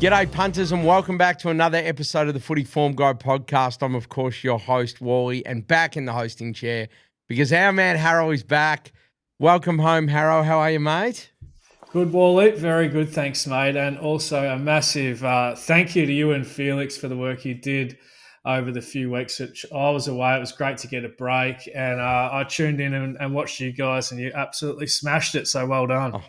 G'day, punters, and welcome back to another episode of the Footy Form Guide podcast. I'm, of course, your host, Walley, and back in the hosting chair because our man Harro is back. Welcome home, Harro. How are you, mate? Good, Walley. Very good, thanks, mate. And also a massive thank you to you and Felix for the work you did over the few weeks that I was away. It was great to get a break, and I tuned in and watched you guys, and you absolutely smashed it, so well done. Oh,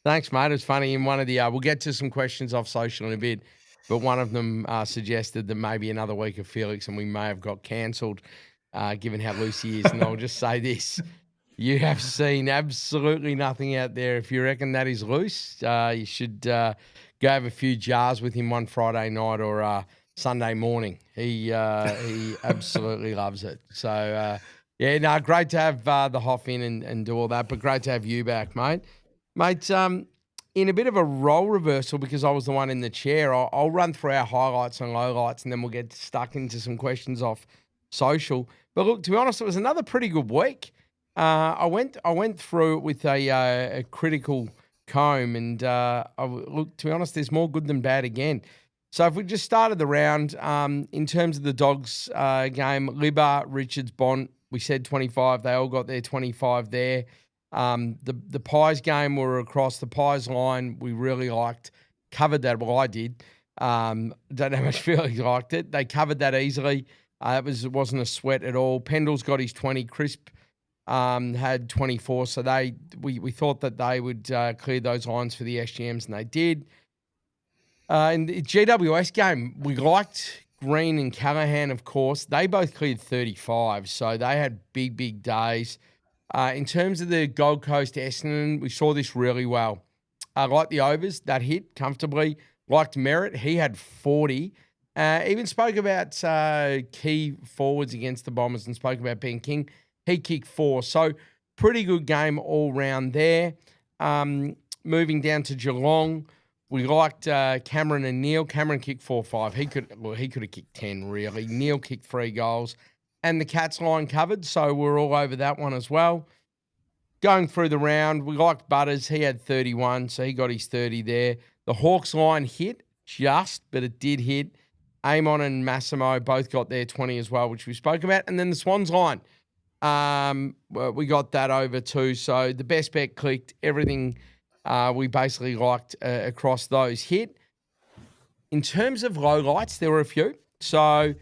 thanks, mate. It was funny. In one of the, we'll get to some questions off social in a bit, but one of them suggested that maybe another week of Felix and we may have got cancelled, given how loose he is. And I'll just say this. You have seen absolutely nothing out there. If you reckon that is loose, you should go have a few jars with him one Friday night or Sunday morning. He absolutely loves it. So, great to have the Hoff in and do all that, but great to have you back, mate. Mate, in a bit of a role reversal because I was the one in the chair, I'll run through our highlights and lowlights and then we'll get stuck into some questions off social. But look, to be honest, it was another pretty good week. I went through it with a critical comb and look, to be honest, there's more good than bad again. So if we just started the round, in terms of the Dogs game, Libba, Richards, Bont, we said 25. They all got their 25 there. The Pies game, we were across the Pies line. We really liked, covered that. Well, I did. Don't know how much Felix liked it. They covered that easily. It wasn't a sweat at all. Pendle's got his 20. Crisp had 24. So we thought that they would clear those lines for the SGMs, and they did. In the GWS game, we liked Green and Callaghan, of course. They both cleared 35, so they had big days. In terms of the Gold Coast Essendon, we saw this really well. I liked the overs, that hit comfortably. Liked Merritt, he had 40. Even spoke about key forwards against the Bombers and spoke about Ben King. He kicked 4, so pretty good game all round there. Moving down to Geelong, we liked Cameron and Neil. Cameron kicked 4-5. He could have kicked 10, really. Neil kicked 3 goals. And the Cats line covered, so we're all over that one as well. Going through the round, we liked Butters. He had 31, so he got his 30 there. The Hawks line hit but it did hit. Amon and Massimo both got their 20 as well, which we spoke about. And then the Swans line, we got that over too. So the best bet clicked. Everything we basically liked across those hit. In terms of lowlights, there were a few. So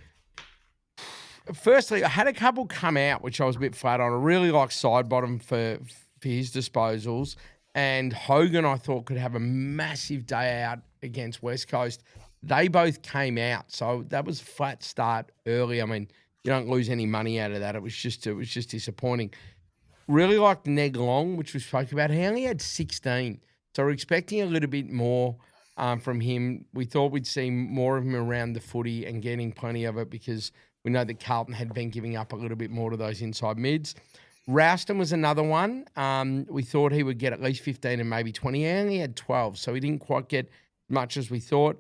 firstly, I had a couple come out, which I was a bit flat on. I really like Sidebottom for his disposals. And Hogan, I thought, could have a massive day out against West Coast. They both came out. So that was a flat start early. I mean, you don't lose any money out of that. It was just disappointing. Really liked Neg Long, which we spoke about. He only had 16. So we're expecting a little bit more from him. We thought we'd see more of him around the footy and getting plenty of it because we know that Carlton had been giving up a little bit more to those inside mids. Rouston was another one. We thought he would get at least 15 and maybe 20. He only had 12, so he didn't quite get much as we thought.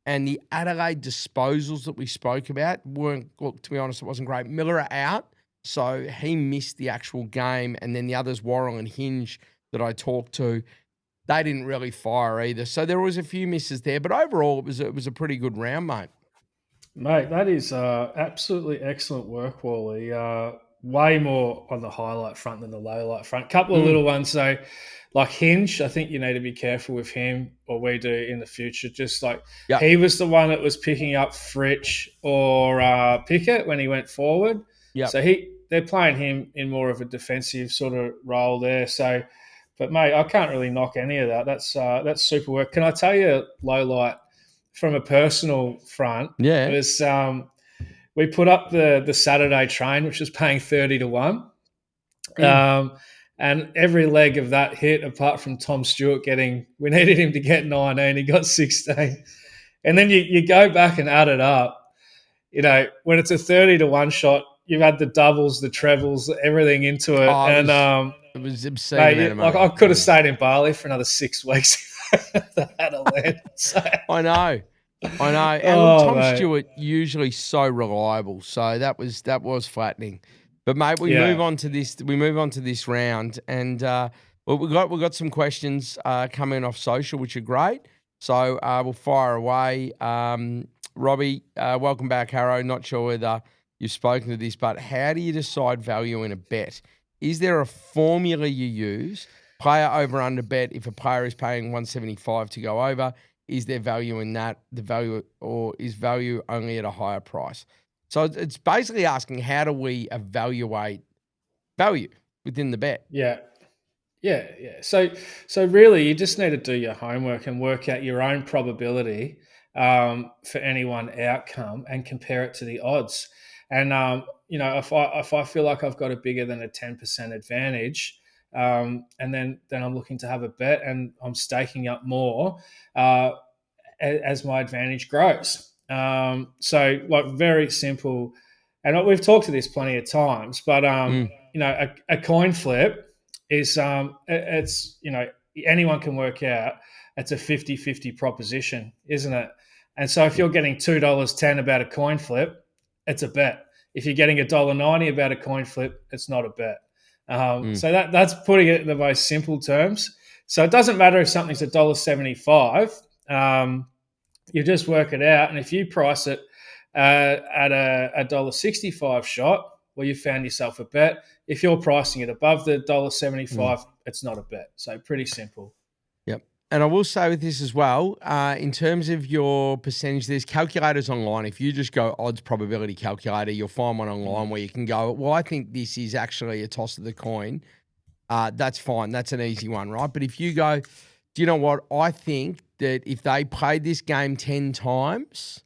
And the Adelaide disposals that we spoke about weren't, look, to be honest, it wasn't great. Miller out, so he missed the actual game. And then the others, Worrell and Hinge, that I talked to, they didn't really fire either. So there was a few misses there. But overall, it was a pretty good round, mate. Mate, that is absolutely excellent work, Wally. Way more on the highlight front than the low light front. Couple of little ones, though, like Hinge. I think you need to be careful with him, or we do in the future. Just like He was the one that was picking up Fritsch or Pickett when he went forward. So they're playing him in more of a defensive sort of role there. So, but mate, I can't really knock any of that. That's super work. Can I tell you low light? From a personal front, it was we put up the Saturday train, which was paying 30 to 1. And every leg of that hit, apart from Tom Stewart we needed him to get 19, he got 16. And then you go back and add it up. You know, when it's a 30 to 1 shot, you've had the doubles, the trebles, everything into it. It was obscene. Mate, like I could have stayed in Bali for another 6 weeks. That had a land. So. I know. And Tom Stewart usually so reliable, so that was flattening. But mate, we move on to this round, and we got some questions coming off social, which are great. So we'll fire away. Robbie, welcome back, Harro. Not sure whether you've spoken to this, but how do you decide value in a bet? Is there a formula you use? Player over under bet. If a player is paying 175 to go over, is there value in that? The value, or is value only at a higher price? So it's basically asking, how do we evaluate value within the bet? Yeah. So really, you just need to do your homework and work out your own probability for any one outcome and compare it to the odds. And if I feel like I've got a bigger than a 10% advantage, and then I'm looking to have a bet and I'm staking up more as my advantage grows. So like very simple, and we've talked to this plenty of times, but a coin flip is it's anyone can work out it's a 50-50 proposition, isn't it? And so if you're getting $2.10 about a coin flip, it's a bet. If you're getting $1.90 about a coin flip, it's not a bet. So that's putting it in the most simple terms. So it doesn't matter if something's $1.75. You just work it out, and if you price it at a $1.65 shot, well, you found yourself a bet. If you're pricing it above the $1.75, it's not a bet. So pretty simple. Yep. And I will say with this as well, in terms of your percentage, there's calculators online. If you just go odds probability calculator, you'll find one online where you can go, well, I think this is actually a toss of the coin. That's fine. That's an easy one, right? But if you go, do you know what? I think that if they played this game 10 times,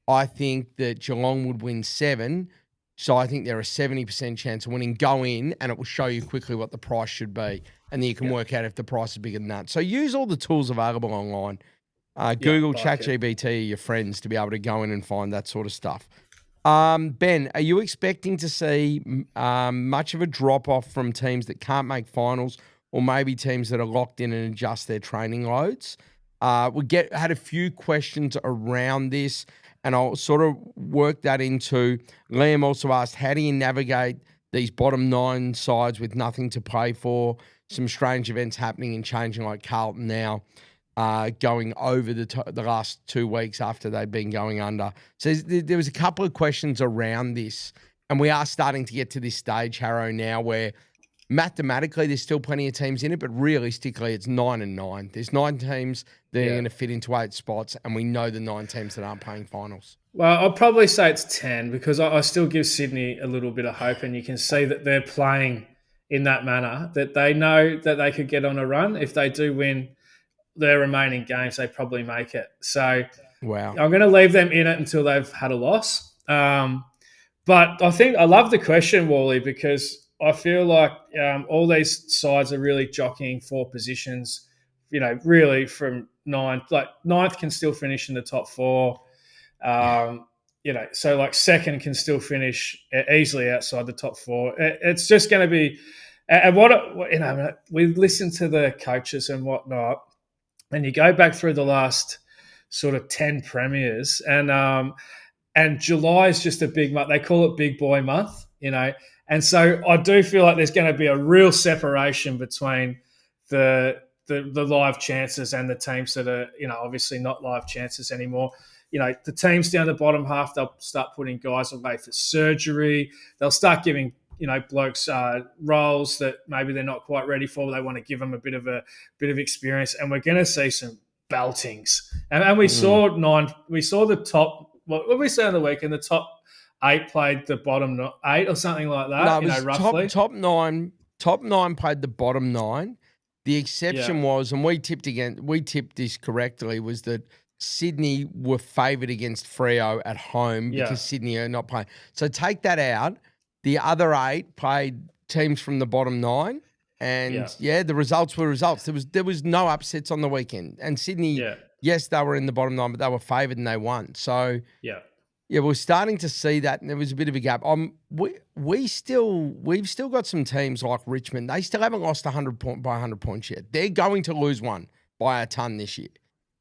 I think that Geelong would win 7. So I think they're a 70% chance of winning. Go in and it will show you quickly what the price should be. And then you can work out if the price is bigger than that. So use all the tools available online. Google, ChatGPT, your friends to be able to go in and find that sort of stuff. Ben, are you expecting to see much of a drop-off from teams that can't make finals or maybe teams that are locked in and adjust their training loads? We had a few questions around this, and I'll sort of work that into. Liam also asked, how do you navigate these bottom 9 sides with nothing to play for? Some strange events happening and changing, like Carlton now going over the last 2 weeks after they've been going under. So there was a couple of questions around this, and we are starting to get to this stage, Harro, now where mathematically there's still plenty of teams in it, but realistically it's 9 and 9. There's 9 teams that are going to fit into 8 spots, and we know the 9 teams that aren't playing finals. Well, I'll probably say it's 10 because I still give Sydney a little bit of hope, and you can see that they're playing in that manner, that they know that they could get on a run. If they do win their remaining games, they probably make it. So wow, I'm going to leave them in it until they've had a loss. But I love the question, Wally, because I feel like all these sides are really jockeying for positions, really from 9th. Like 9th can still finish in the top 4. So like 2nd can still finish easily outside the top 4. It's just going to be, and we listen to the coaches and whatnot, and you go back through the last sort of 10 premiers, and July is just a big month. They call it Big Boy Month, and so I do feel like there's going to be a real separation between the live chances and the teams that are, obviously not live chances anymore. The teams down the bottom half, they'll start putting guys away for surgery. They'll start giving, blokes roles that maybe they're not quite ready for. They want to give them a bit of experience, and we're going to see some beltings. And we saw the top. What did we say on the weekend? The top 8 played the bottom 8 or something like that. No, it was roughly top 9. Top 9 played the bottom 9. The exception was, and we tipped this correctly, was that Sydney were favoured against Freo at home because Sydney are not playing. So take that out. The other 8 played teams from the bottom 9, and the results were results. There was no upsets on the weekend, and Sydney, yes, they were in the bottom 9, but they were favoured and they won. So we're starting to see that, and there was a bit of a gap. We've still got some teams like Richmond. They still haven't lost 100 points yet. They're going to lose one by a ton this year.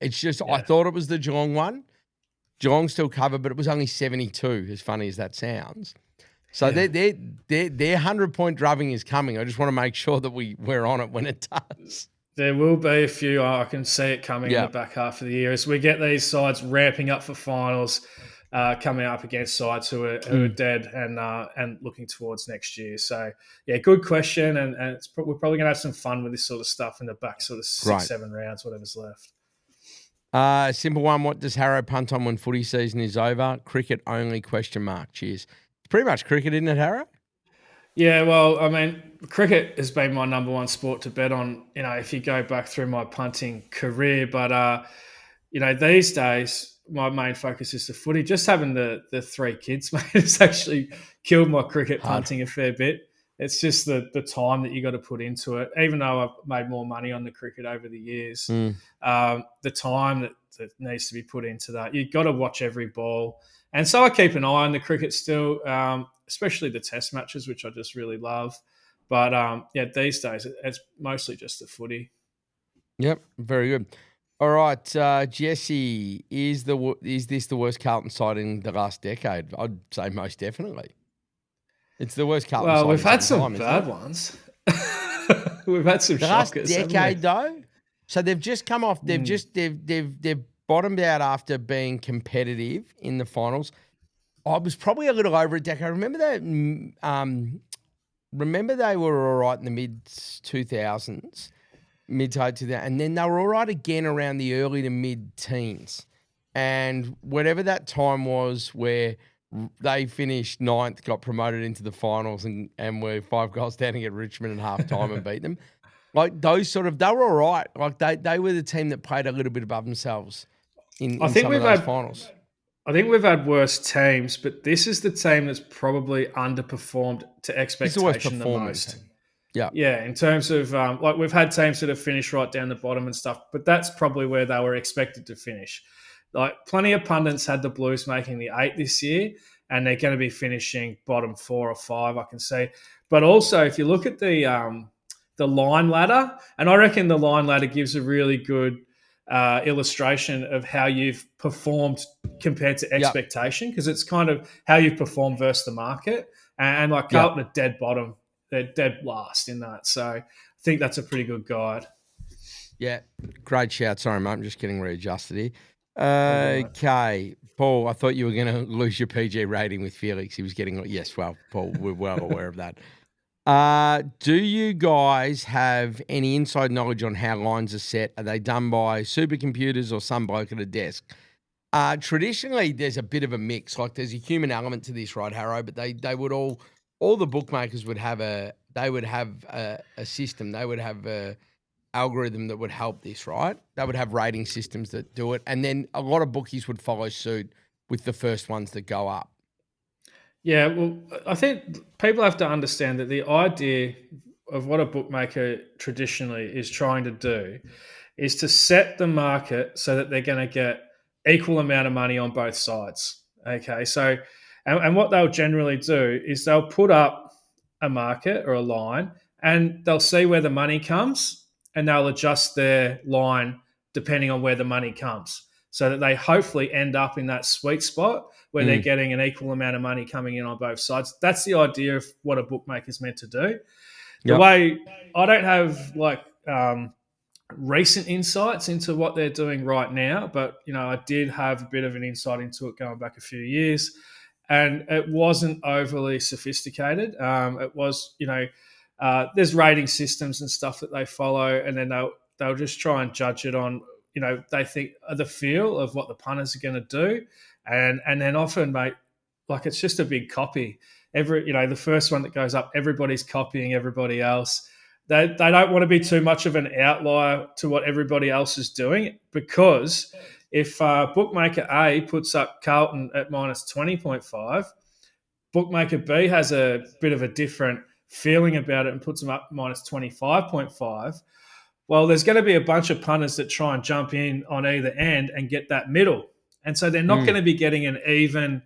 It's just I thought it was the Geelong one. Geelong still covered, but it was only 72. As funny as that sounds. So their 100-point drubbing is coming. I just want to make sure that we're on it when it does. There will be a few. I can see it coming in the Yeah. back half of the year as we get these sides ramping up for finals, coming up against sides who are dead and looking towards next year. So yeah, good question, and we're probably going to have some fun with this sort of stuff in the back sort of 6-7 rounds, whatever's left. Simple one. What does Harro punt on when footy season is over? Cricket only? ? Cheers. It's pretty much cricket, isn't it, Harro? Yeah, well, I mean, cricket has been my number one sport to bet on, if you go back through my punting career. But, these days, my main focus is the footy. Just having the 3 kids, mate, has actually killed my cricket punting a fair bit. It's just the time that you got to put into it. Even though I've made more money on the cricket over the years, the time that needs to be put into that, you've got to watch every ball. And so I keep an eye on the cricket still, especially the test matches, which I just really love. But, these days, it's mostly just the footy. Yep, very good. All right, Jesse, is this the worst Carlton side in the last decade? I'd say most definitely. It's the worst Carlton side. Well, we've had some bad ones. We've had some shockers. The last decade, though. So they've just come off. They've bottomed out after being competitive in the finals. I was probably a little over a decade. Remember that? Remember they were all right in the mid 2000s, mid to 2000s, and then they were all right again around the early to mid teens. And whatever that time was, where they finished 9th, got promoted into the finals, and were 5 goals down against Richmond at halftime and beat them. Like those sort of, they were all right. Like they were the team that played a little bit above themselves in some of those finals. I think we've had worse teams, but this is the team that's probably underperformed to expectation the most. Yeah. Yeah, in terms of, like we've had teams that have finished right down the bottom and stuff, but that's probably where they were expected to finish. Like plenty of pundits had the Blues making the 8 this year, and they're going to be finishing bottom 4 or 5, I can see. But also, if you look at the line ladder, and I reckon the line ladder gives a really good illustration of how you've performed compared to expectation, because it's kind of how you've performed versus the market. And like Carlton are dead bottom, they're dead last in that. So I think that's a pretty good guide. Yeah, great shout. Sorry, mate, I'm just getting readjusted here. Okay, Paul, I thought you were going to lose your PG rating with Felix. He was getting, yes, well, Paul, we're well aware of that. Do you guys have any inside knowledge on how lines are set? Are they done by supercomputers or some bloke at a desk? Traditionally, there's a bit of a mix. Like there's a human element to this, right, Harro? But they would all the bookmakers would have a system. They would have a algorithm that would help this, right? They would have rating systems that do it. And then a lot of bookies would follow suit with the first ones that go up. Yeah, well, I think people have to understand that the idea of what a bookmaker traditionally is trying to do is to set the market so that they're going to get equal amount of money on both sides. Okay, so, and what they'll generally do is they'll put up a market or a line and they'll see where the money comes and they'll adjust their line depending on where the money comes, so that they hopefully end up in that sweet spot where they're getting an equal amount of money coming in on both sides. That's the idea of what a bookmaker's meant to do. The way I don't have like recent insights into what they're doing right now, but I did have a bit of an insight into it going back a few years, and it wasn't overly sophisticated. It was, there's rating systems and stuff that they follow, and then they'll just try and judge it on, they think the feel of what the punters are going to do. And then often, mate, like it's just a big copy. The first one that goes up, everybody's copying everybody else. They don't want to be too much of an outlier to what everybody else is doing, because if bookmaker A puts up Carlton at minus 20.5, bookmaker B has a bit of a different feeling about it and puts them up minus 25.5. Well, there's going to be a bunch of punters that try and jump in on either end and get that middle. And so they're not going to be getting an even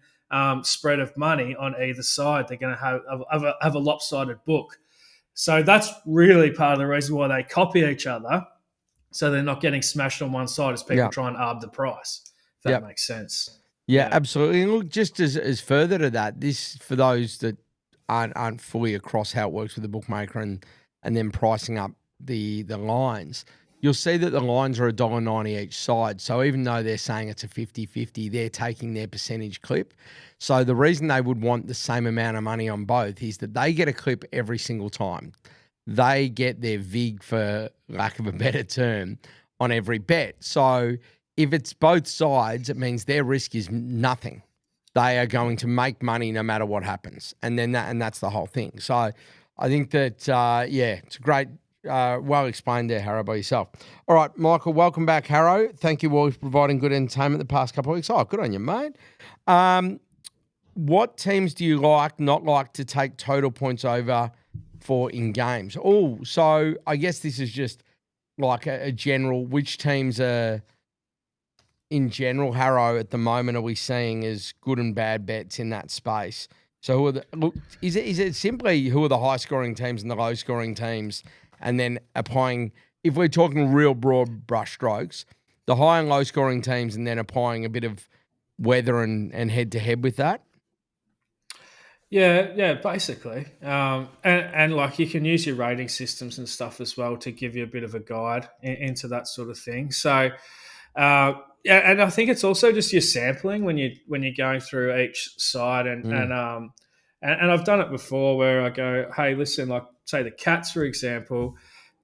spread of money on either side. They're going to have a lopsided book. So that's really part of the reason why they copy each other, so they're not getting smashed on one side as people try and arb the price, if that makes sense. Yeah, absolutely. And look, just as further to that, this, for those that aren't fully across how it works with the bookmaker and then pricing up the lines, you'll see that the lines are $1.90 each side. So even though they're saying it's a 50-50, they're taking their percentage clip. So the reason they would want the same amount of money on both is that they get a clip every single time. They get their vig, for lack of a better term, on every bet. So if it's both sides, it means their risk is nothing. They are going to make money no matter what happens. And that's the whole thing. So I think that, it's a great, well explained there, Harro, by yourself. All right, Michael, welcome back, Harro. Thank you all for providing good entertainment the past couple of weeks. Oh, good on you, mate. What teams do you not like to take total points over for in games? Oh, so I guess this is just like a general, which teams are in general, Harro, at the moment are we seeing as good and bad bets in that space? So is it simply who are the high scoring teams and the low scoring teams, and then applying, if we're talking real broad brush strokes, the high and low scoring teams, and then applying a bit of weather and head to head with that? Yeah, basically. And like you can use your rating systems and stuff as well to give you a bit of a guide into that sort of thing. So, and I think it's also just your sampling when you're going through each side, and I've done it before where I go, hey, listen, like say the Cats, for example,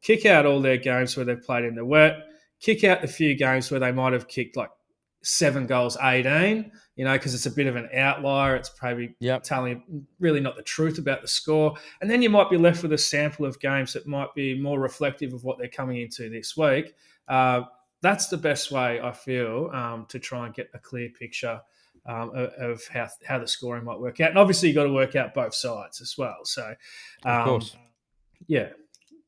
kick out all their games where they've played in the wet, kick out the few games where they might have kicked like 7 goals, 18, because it's a bit of an outlier. It's probably telling really not the truth about the score. And then you might be left with a sample of games that might be more reflective of what they're coming into this week. That's the best way, I feel, to try and get a clear picture of how the scoring might work out. And obviously you've got to work out both sides as well. So, of course. Yeah.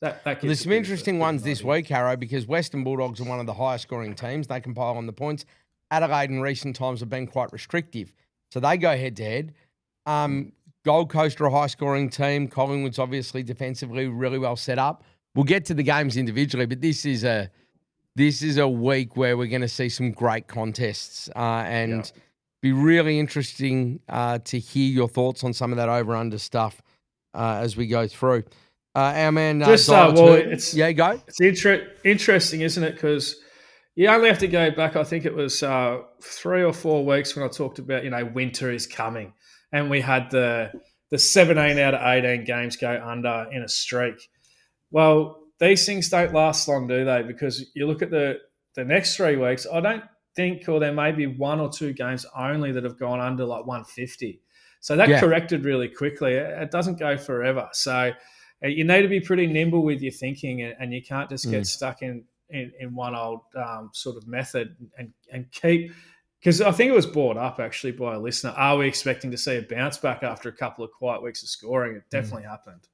That There's some interesting ones this week, Harro, because Western Bulldogs are one of the highest scoring teams. They can pile on the points. Adelaide in recent times have been quite restrictive. So they go head-to-head. Gold Coast are a high-scoring team. Collingwood's obviously defensively really well set up. We'll get to the games individually, but this is a week where we're going to see some great contests be really interesting to hear your thoughts on some of that over-under stuff as we go through. Our man, go. It's interesting, isn't it? Because you only have to go back, I think it was 3 or 4 weeks when I talked about, winter is coming. And we had the 17 out of 18 games go under in a streak. Well, these things don't last long, do they? Because you look at the next 3 weeks, I don't think, or there may be 1 or 2 games only that have gone under like 150. So that corrected really quickly. It doesn't go forever. So you need to be pretty nimble with your thinking, and you can't just get stuck in one old sort of method and keep, because I think it was brought up actually by a listener. Are we expecting to see a bounce back after a couple of quiet weeks of scoring? It definitely happened.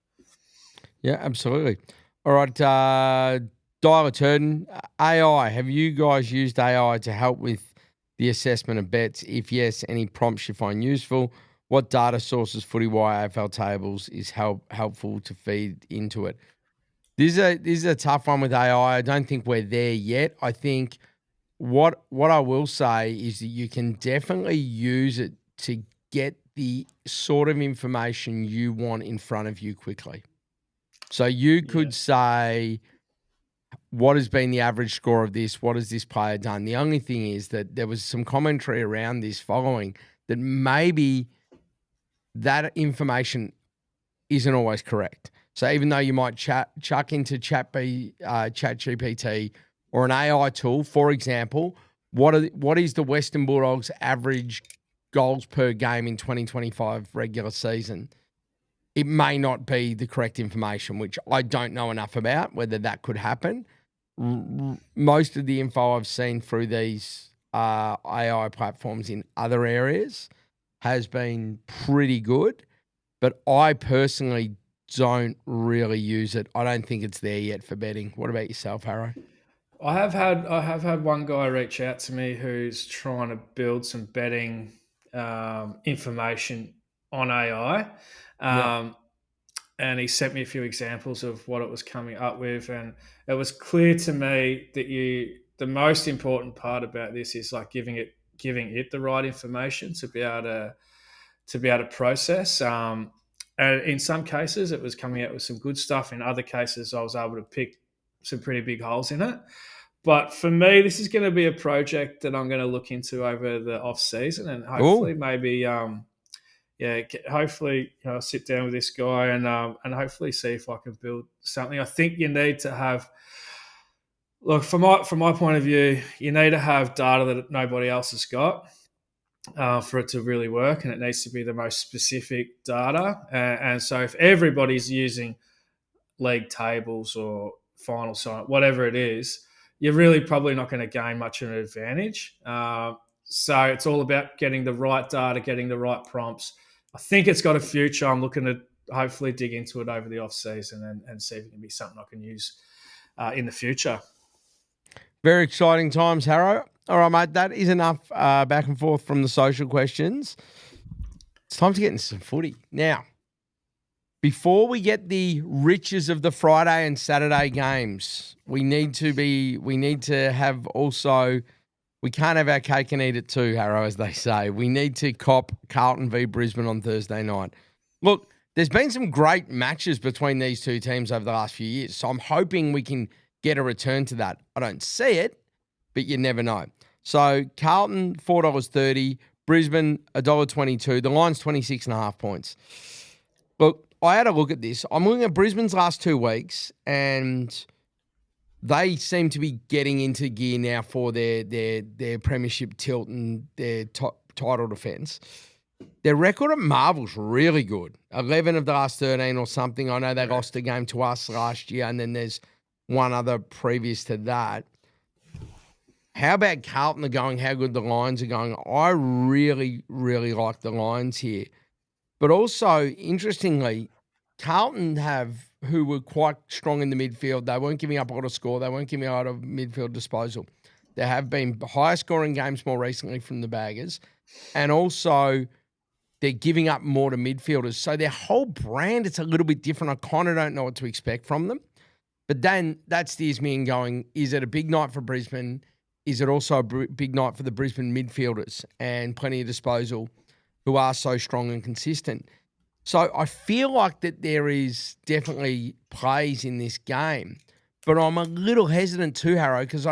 Yeah, absolutely. All right, Dialer Turden, AI. Have you guys used AI to help with the assessment of bets? If yes, any prompts you find useful? What data sources, FootyWire, AFL tables is helpful to feed into it? This is a tough one with AI. I don't think we're there yet. I think what I will say is that you can definitely use it to get the sort of information you want in front of you quickly. So you could say, what has been the average score of this? What has this player done? The only thing is that there was some commentary around this following that maybe that information isn't always correct. So even though you might chuck into ChatGPT or an AI tool, for example, what is the Western Bulldogs average goals per game in 2025 regular season? It may not be the correct information, which I don't know enough about, whether that could happen. Most of the info I've seen through these AI platforms in other areas has been pretty good, but I personally don't really use it. I don't think it's there yet for betting. What about yourself, Harro? I have had one guy reach out to me who's trying to build some betting information on AI. And he sent me a few examples of what it was coming up with. And it was clear to me that the most important part about this is like giving it the right information to be able to process. And in some cases, it was coming out with some good stuff. In other cases, I was able to pick some pretty big holes in it. But for me, this is going to be a project that I'm going to look into over the off season, and hopefully, maybe, hopefully, I'll sit down with this guy and hopefully see if I can build something. I think you need to have, look, from my point of view, you need to have data that nobody else has got for it to really work, and it needs to be the most specific data. And so, if everybody's using league tables or final sign, whatever it is, you're really probably not going to gain much of an advantage. So it's all about getting the right data, getting the right prompts. I think it's got a future. I'm looking to hopefully dig into it over the off season and see if it can be something I can use in the future. Very exciting times, Harro. All right, mate, that is enough back and forth from the social questions. It's time to get into some footy. Now, before we get the riches of the Friday and Saturday games, we can't have our cake and eat it too, Harro, as they say. We need to cop Carlton v Brisbane on Thursday night. Look, there's been some great matches between these two teams over the last few years, so I'm hoping we can get a return to that. I don't see it, but you never know. So Carlton, $4.30, Brisbane, $1.22. The line's 26.5 points. Look, I had a look at this. I'm looking at Brisbane's last 2 weeks, and they seem to be getting into gear now for their premiership tilt and their title defence. Their record at Marvel's really good. 11 of the last 13 or something. I know they lost a game to us last year, and then there's one other previous to that. How about Carlton are going, how good the Lions are going? I really, really like the Lions here. But also, interestingly, Carlton who were quite strong in the midfield. They weren't giving up a lot of score. They weren't giving up a lot of midfield disposal. There have been higher scoring games more recently from the Baggers. And also, they're giving up more to midfielders. So their whole brand, it's a little bit different. I kind of don't know what to expect from them. But then that steers me in going, is it a big night for Brisbane? Is it also a big night for the Brisbane midfielders and plenty of disposal who are so strong and consistent? So I feel like that there is definitely plays in this game, but I'm a little hesitant too, Harro, because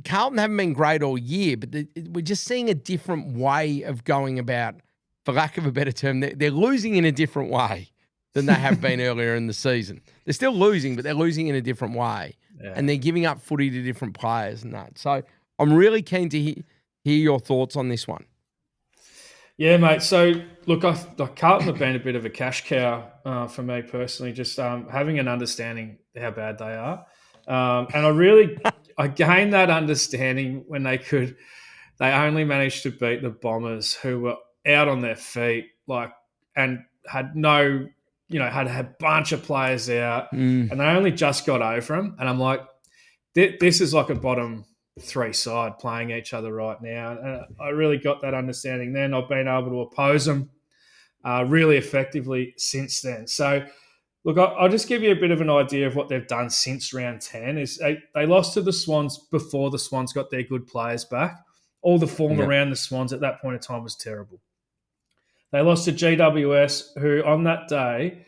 Carlton haven't been great all year, but we're just seeing a different way of going about, for lack of a better term, they're losing in a different way than they have been earlier in the season. They're still losing, but they're losing in a different way, and they're giving up footy to different players and that. So I'm really keen to hear your thoughts on this one. Yeah, mate. So, look, Carlton have been a bit of a cash cow for me personally, just having an understanding how bad they are. And I gained that understanding when they only managed to beat the Bombers, who were out on their feet, and had had a bunch of players out, and they only just got over them. And I'm like, this is like a bottom 3 side playing each other right now. And I really got that understanding then. I've been able to oppose them really effectively since then. So, look, I'll just give you a bit of an idea of what they've done since round 10. Is they lost to the Swans before the Swans got their good players back. All the form around the Swans at that point in time was terrible. They lost to GWS, who on that day,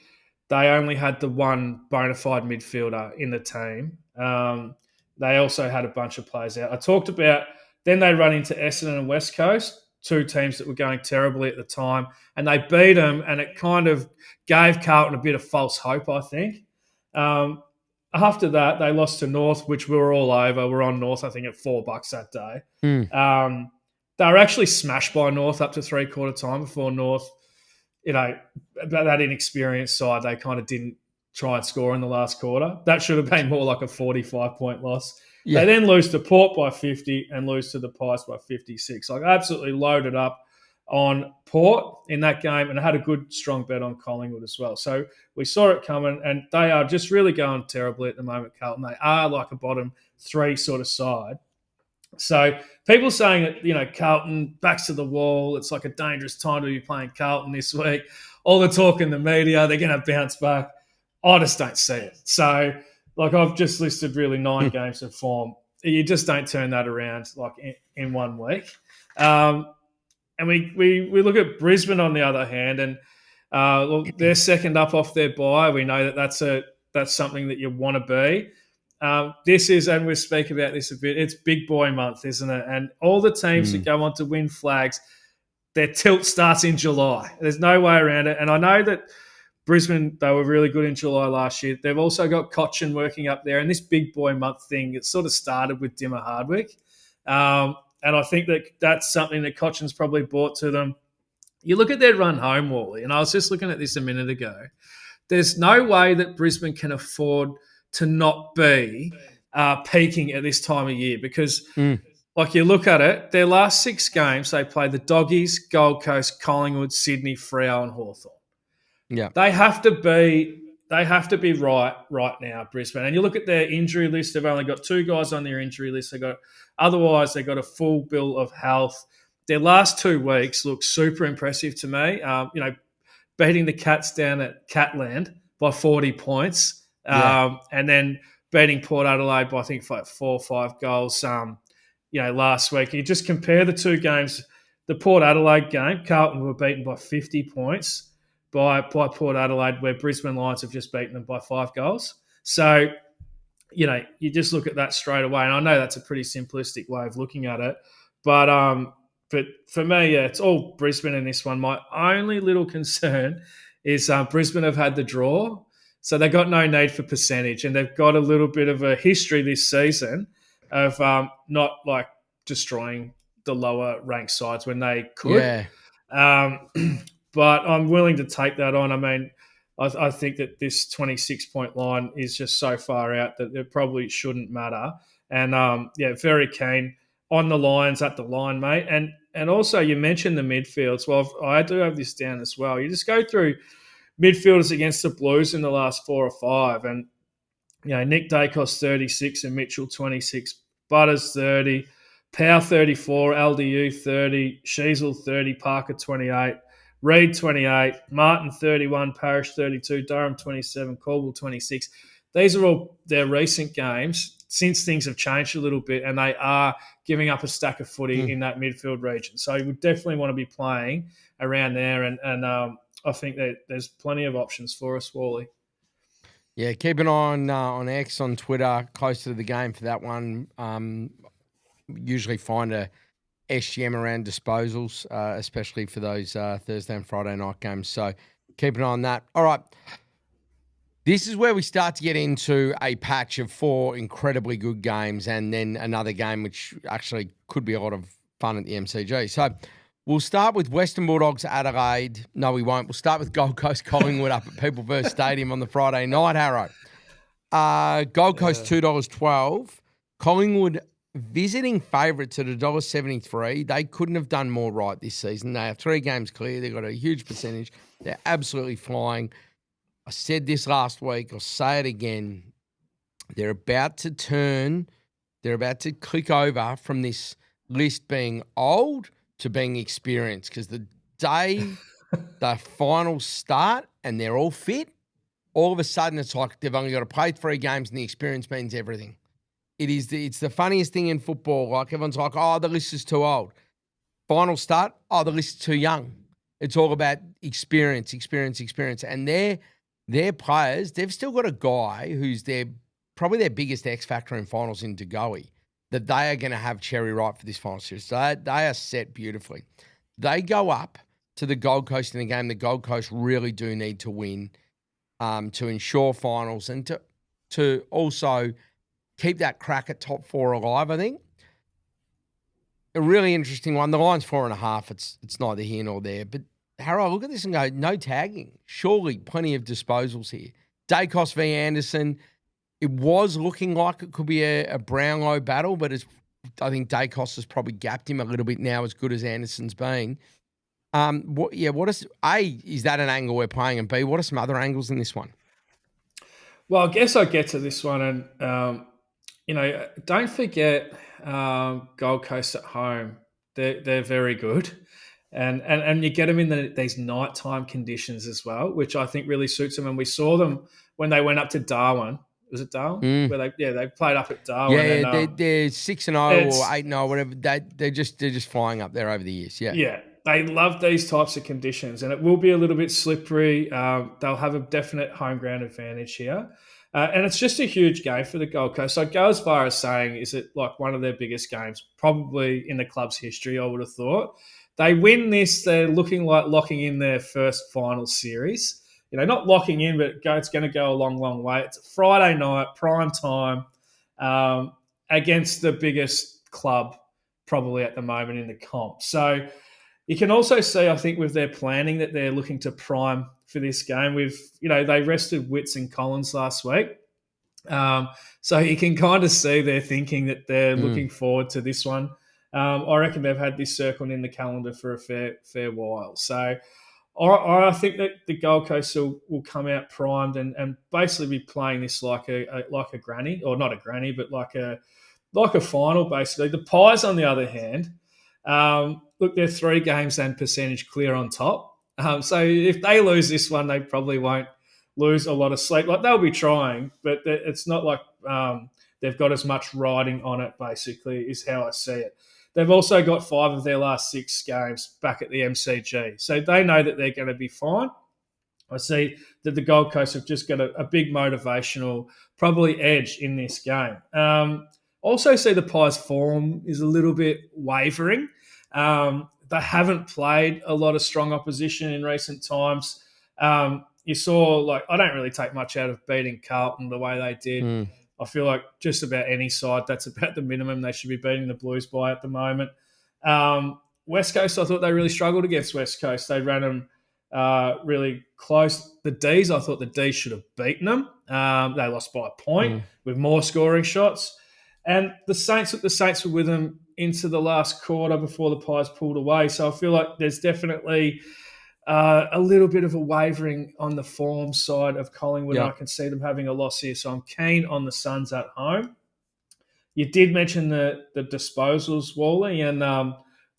they only had the one bona fide midfielder in the team. They also had a bunch of players out. I talked about, then they run into Essendon and West Coast, 2 teams that were going terribly at the time, and they beat them, and it kind of gave Carlton a bit of false hope, I think. After that, they lost to North, which we were all over. We're on North, I think, at $4 that day. They were actually smashed by North up to 3/4 time before North, that inexperienced side, they kind of didn't try and score in the last quarter. That should have been more like a 45-point loss. Yeah. They then lose to Port by 50 and lose to the Pies by 56. Absolutely loaded up on Port in that game, and I had a good, strong bet on Collingwood as well. So we saw it coming, and they are just really going terribly at the moment, Carlton. They are like a bottom 3 sort of side. So people saying that, Carlton, backs to the wall, it's like a dangerous time to be playing Carlton this week. All the talk in the media, they're going to bounce back. I just don't see it. So, I've just listed really 9 games of form. You just don't turn that around in 1 week. And we look at Brisbane on the other hand, and they're second up off their bye. We know that's something that you want to be. This is, and we'll speak about this a bit, it's big boy month, isn't it? And all the teams that go on to win flags, their tilt starts in July. There's no way around it. And I know that Brisbane, they were really good in July last year. They've also got Cochin working up there. And this big boy month thing, it sort of started with Dimmer Hardwick. And I think that that's something that Cochin's probably brought to them. You look at their run home, Wally, and I was just looking at this a minute ago. There's no way that Brisbane can afford to not be peaking at this time of year because, like you look at it, their last 6 games, they play the Doggies, Gold Coast, Collingwood, Sydney, Freo and Hawthorn. Yeah. They have to be right now, Brisbane. And you look at their injury list, they've only got 2 guys on their injury list. Otherwise, they've got a full bill of health. Their last 2 weeks look super impressive to me. Beating the Cats down at Catland by 40 points. And then beating Port Adelaide by, I think, 4 or 5 goals, last week. You just compare the 2 games. The Port Adelaide game, Carlton were beaten by 50 points by Port Adelaide, where Brisbane Lions have just beaten them by 5 goals. So, you just look at that straight away. And I know that's a pretty simplistic way of looking at it. But for me, it's all Brisbane in this one. My only little concern is Brisbane have had the draw. So they've got no need for percentage, and they've got a little bit of a history this season of not like destroying the lower ranked sides when they could. Yeah. But I'm willing to take that on. I mean, I think that this 26-point line is just so far out that it probably shouldn't matter. And very keen on the Lions at the line, mate. And also you mentioned the midfields. Well, I do have this down as well. You just go through midfielders against the Blues in the last 4 or 5, and Nick Dacos 36 and Mitchell 26, Butters 30, Powell 34, LDU 30, Sheasel 30, Parker 28, Reid 28, Martin 31, Parrish 32, Durham 27, Caldwell 26. These are all their recent games since things have changed a little bit, and they are giving up a stack of footy in that midfield region. So you would definitely want to be playing around there, and I think that there's plenty of options for us, Wally. Yeah, keep an eye on X, on Twitter, closer to the game for that one. Usually find a SGM around disposals, especially for those Thursday and Friday night games. So keep an eye on that. All right. This is where we start to get into a patch of 4 incredibly good games and then another game which actually could be a lot of fun at the MCG. So we'll start with Western Bulldogs Adelaide. No, we won't. We'll start with Gold Coast Collingwood up at People First Stadium on the Friday night, Harro. Gold Coast $2.12. Collingwood visiting favourites at $1.73. They couldn't have done more right this season. They have 3 games clear. They've got a huge percentage. They're absolutely flying. I said this last week. I'll say it again. They're about to click over from this list being old to being experienced, because the day the finals start and they're all fit, all of a sudden it's like they've only got to play 3 games and the experience means everything. It's the funniest thing in football. Like, everyone's like, oh, the list is too old. Final start, oh, the list is too young. It's all about experience. And their players, they've still got a guy who's probably their biggest X factor in finals in Degoe, that they are going to have cherry ripe for this final series. So they are set beautifully. They go up to the Gold Coast in a game the Gold Coast really do need to win to ensure finals and to also keep that crack at top 4 alive, I think. A really interesting one. The line's 4.5. It's neither here nor there. But, Harro, look at this and go, no tagging. Surely plenty of disposals here. Dacos v Anderson. It was looking like it could be a Brownlow battle, but I think Dacos has probably gapped him a little bit now, as good as Anderson's been. Is that an angle we're playing? And B, what are some other angles in this one? Well, I guess I get to this one, and don't forget Gold Coast at home. They're very good, and you get them in these nighttime conditions as well, which I think really suits them. And we saw them when they went up to Darwin. Was it Darwin? Where they played up at Darwin. Yeah, they're 6-0 or 8-0, whatever. They're just flying up there over the years. Yeah. Yeah. They love these types of conditions, and it will be a little bit slippery. They'll have a definite home ground advantage here. And it's just a huge game for the Gold Coast. So I'd go as far as saying, is it like one of their biggest games, probably in the club's history, I would have thought. They win this, they're looking like locking in their first final series. Not locking in, but it's going to go a long, long way. It's a Friday night, prime time, against the biggest club probably at the moment in the comp. So you can also see, I think, with their planning that they're looking to prime for this game. They rested Witts and Collins last week. So you can kind of see they're thinking that they're looking forward to this one. I reckon they've had this circled in the calendar for a fair while. So I think that the Gold Coast will come out primed and basically be playing this like a granny, or not a granny, but like a final, basically. The Pies, on the other hand, look, they're 3 games and percentage clear on top. So if they lose this one, they probably won't lose a lot of sleep. Like, they'll be trying, but it's not like they've got as much riding on it, basically, is how I see it. They've also got 5 of their last 6 games back at the MCG. So they know that they're going to be fine. I see that the Gold Coast have just got a big motivational, probably, edge in this game. Also see the Pies' form is a little bit wavering. They haven't played a lot of strong opposition in recent times. You saw, I don't really take much out of beating Carlton the way they did. I feel like just about any side, that's about the minimum they should be beating the Blues by at the moment. West Coast, I thought they really struggled against West Coast. They ran them really close. The Ds, I thought the Ds should have beaten them. They lost by a point with more scoring shots. And the Saints were with them into the last quarter before the Pies pulled away. So I feel like there's definitely a little bit of a wavering on the form side of Collingwood. Yep. And I can see them having a loss here. So I'm keen on the Suns at home. You did mention the disposals, Walley, and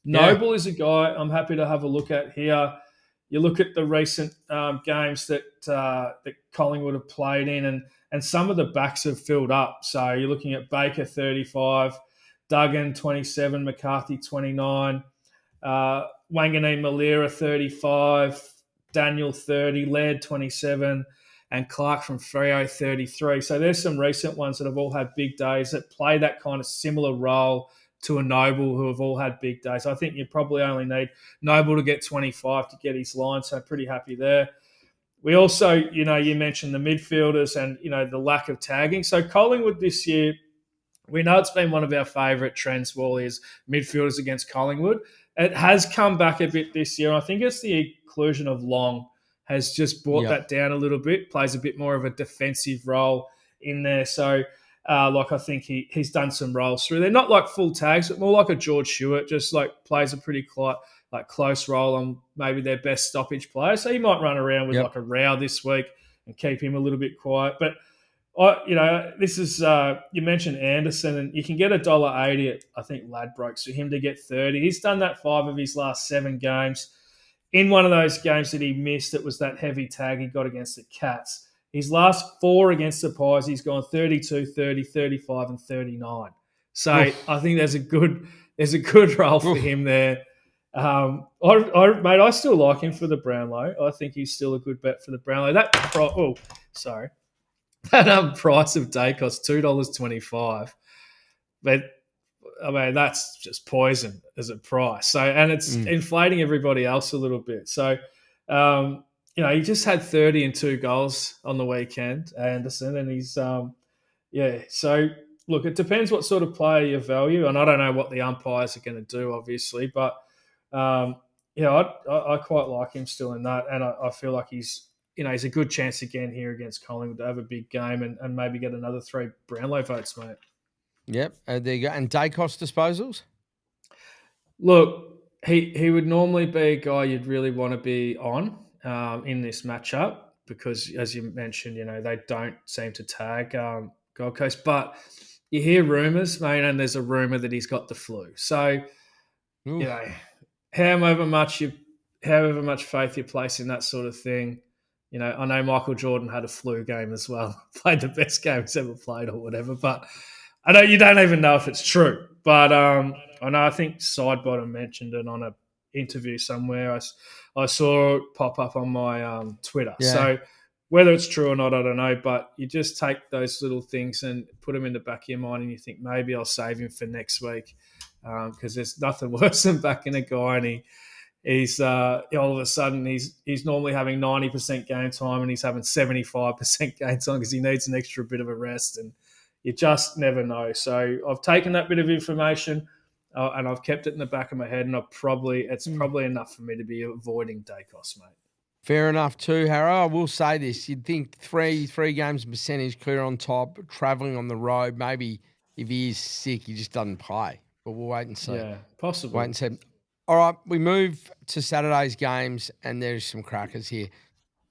Noble is a guy I'm happy to have a look at here. You look at the recent games that Collingwood have played in, and some of the backs have filled up. So you're looking at Baker, 35, Duggan, 27, McCarthy, 29, Wanganeen Malira, 35, Daniel, 30, Laird, 27, and Clark from Freo, 33. So there's some recent ones that have all had big days that play that kind of similar role to a Noble, who have all had big days. I think you probably only need Noble to get 25 to get his line, so pretty happy there. We also, you mentioned the midfielders and, the lack of tagging. So Collingwood this year, we know it's been one of our favourite trends, Wally, is midfielders against Collingwood. It has come back a bit this year. I think it's the inclusion of Long has just brought that down a little bit, plays a bit more of a defensive role in there. So, I think he's done some roles through there. Not like full tags, but more like a George Hewitt, just plays a pretty close role on maybe their best stoppage player. So he might run around with a row this week and keep him a little bit quiet. But this is you mentioned Anderson, and you can get $1.80 at, I think, Ladbrokes for him to get 30. He's done that 5 of his last 7 games. In one of those games that he missed, it was that heavy tag he got against the Cats. His last 4 against the Pies, he's gone 32, 30, 35, and 39. So I think there's a good role for him there. I still like him for the Brownlow. I think he's still a good bet for the Brownlow. That price of day costs $2.25, but I mean that's just poison as a price. So, and it's inflating everybody else a little bit. So, he just had 30 and 2 goals on the weekend, Anderson, and he's So look, it depends what sort of player you value, and I don't know what the umpires are going to do, obviously, but I quite like him still in that, and I feel like he's a good chance again here against Collingwood to have a big game and maybe get another 3 Brownlow votes, mate. Yep, there you go. And day cost disposals? Look, he would normally be a guy you'd really want to be on in this matchup because, as you mentioned, they don't seem to tag Gold Coast. But you hear rumours, mate, and there's a rumour that he's got the flu. So, however much faith you place in that sort of thing, I know Michael Jordan had a flu game as well, played the best game he's ever played or whatever, but I know you don't even know if it's true. But I think Sidebottom mentioned it on an interview somewhere. I saw it pop up on my Twitter. Yeah. So, whether it's true or not, I don't know. But you just take those little things and put them in the back of your mind, and you think maybe I'll save him for next week, because there's nothing worse than backing a guy and he's all of a sudden he's normally having 90% game time and he's having 75% game time because he needs an extra bit of a rest, and you just never know. So I've taken that bit of information and I've kept it in the back of my head, and it's probably enough for me to be avoiding Dacos, mate. Fair enough too, Harro. I will say this. You'd think three games percentage clear on top, travelling on the road. Maybe if he is sick, he just doesn't play. But we'll wait and see. Yeah, possibly. Wait and see. All right, we move to Saturday's games, and there's some crackers here.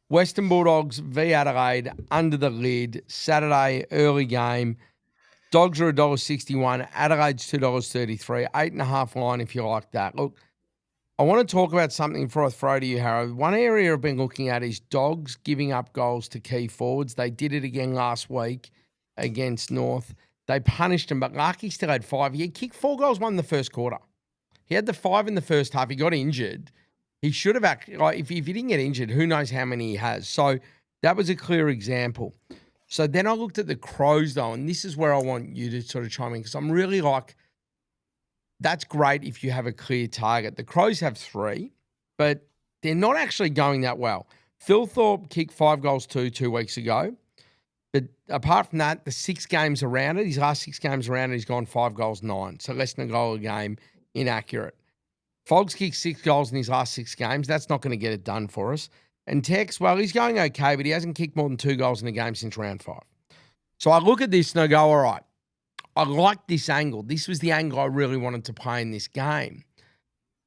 Western Bulldogs v Adelaide, under the lid. Saturday, early game. Dogs are $1.61. Adelaide's $2.33. 8.5 line if you like that. Look, I want to talk about something before I throw to you, Harro. One area I've been looking at is Dogs giving up goals to key forwards. They did it again last week against North. They punished him, but Larky still had 5. He kicked 4 goals, won in the first quarter. He had the 5 in the first half. He got injured. He should have actually, if he didn't get injured, who knows how many he has. So that was a clear example. So then I looked at the Crows, though, and this is where I want you to sort of chime in, because I'm really like, that's great if you have a clear target. The Crows have 3, but they're not actually going that well. Phil Thorpe kicked 5 goals 2 weeks ago. But apart from that, the 6 games around it, his last 6 games around it, he's gone 5 goals 9. So less than a goal a game, inaccurate. Fogg's kicked 6 goals in his last 6 games. That's not going to get it done for us. And Tex, well, he's going okay, but he hasn't kicked more than 2 goals in a game since round 5. So I look at this and I go, all right, I like this angle. This was the angle I really wanted to play in this game.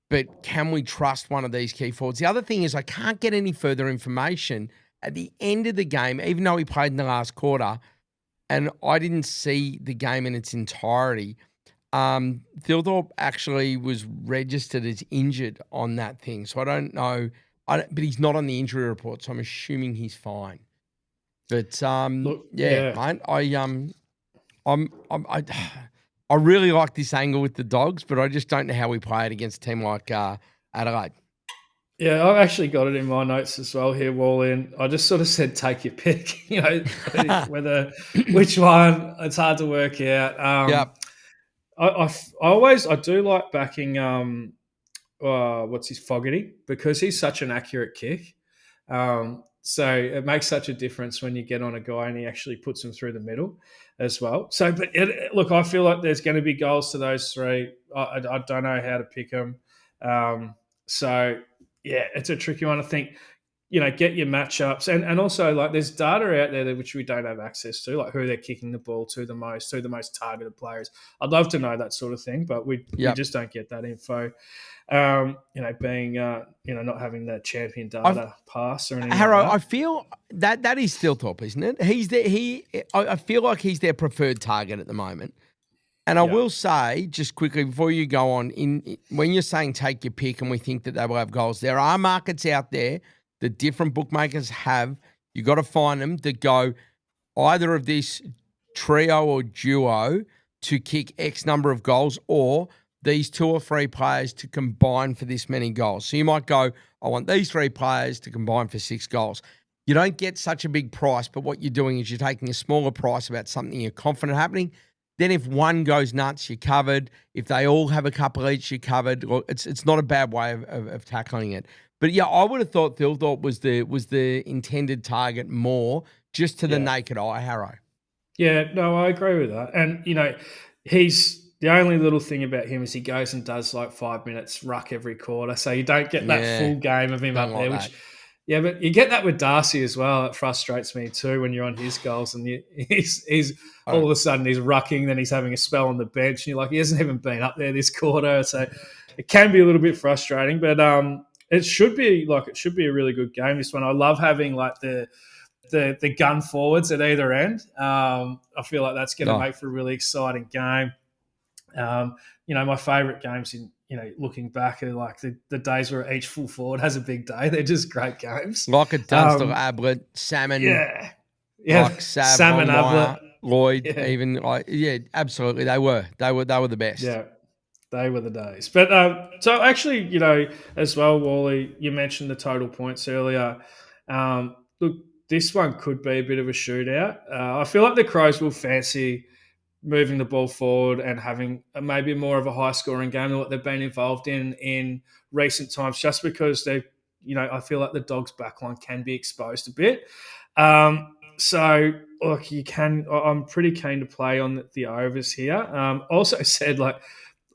But can we trust one of these key forwards? The other thing is I can't get any further information at the end of the game, even though he played in the last quarter, and I didn't see the game in its entirety. Thilthorpe actually was registered as injured on that thing. So I don't know. But he's not on the injury report, so I'm assuming he's fine. But Look, mate, I really like this angle with the Dogs, but I just don't know how we play it against a team like Adelaide. Yeah, I've actually got it in my notes as well here, Walley, and I just sort of said take your pick. Which one, it's hard to work out. Yep. I do like backing what's his Fogarty, because he's such an accurate kick. So it makes such a difference when you get on a guy and he actually puts him through the middle as well. So, but look, I feel like there's going to be goals to those 3. I don't know how to pick them. So, yeah, it's a tricky one. I think, get your matchups. And also, like, there's data out there which we don't have access to, like who they're kicking the ball to the most, who the most targeted players. I'd love to know that sort of thing, but we just don't get that info. Being not having that champion data pass or anything. Harro, like that. I feel that is still top, isn't it? I feel like he's their preferred target at the moment. And I will say, just quickly before you go on, when you're saying take your pick and we think that they will have goals, there are markets out there that different bookmakers have. You got to find them that go either of this trio or duo to kick X number of goals, or these 2 or 3 players to combine for this many goals. So you might go, I want these 3 players to combine for 6 goals. You don't get such a big price, but what you're doing is you're taking a smaller price about something you're confident happening. Then if one goes nuts, you're covered. If they all have a couple each, you're covered. Well, it's not a bad way of tackling it. But yeah, I would have thought Thilthorpe was the intended target more just to the naked eye, Harro. Yeah, no, I agree with that. And, he's the only little thing about him is he goes and does like 5 minutes ruck every quarter. So you don't get that full game of him up there, which but you get that with Darcy as well. It frustrates me too when you're on his goals and he's all of a sudden he's rucking, then he's having a spell on the bench. And you're like, he hasn't even been up there this quarter. So it can be a little bit frustrating, but it should be a really good game, this one. I love having like the gun forwards at either end. I feel like that's going to make for a really exciting game. My favourite games looking back are like the days where each full forward has a big day. They're just great games. Like a Dunstall, Ablett, Salmon. Yeah. Like Sav, Salmon, Ablett. Lloyd, even absolutely. They were the best. Yeah. They were the days. But so actually, as well, Wally, you mentioned the total points earlier. Look, this one could be a bit of a shootout. I feel like the Crows will fancy moving the ball forward and having maybe more of a high-scoring game than what they've been involved in recent times, just because I feel like the Dogs' backline can be exposed a bit. So, look, I'm pretty keen to play on the overs here. Also said,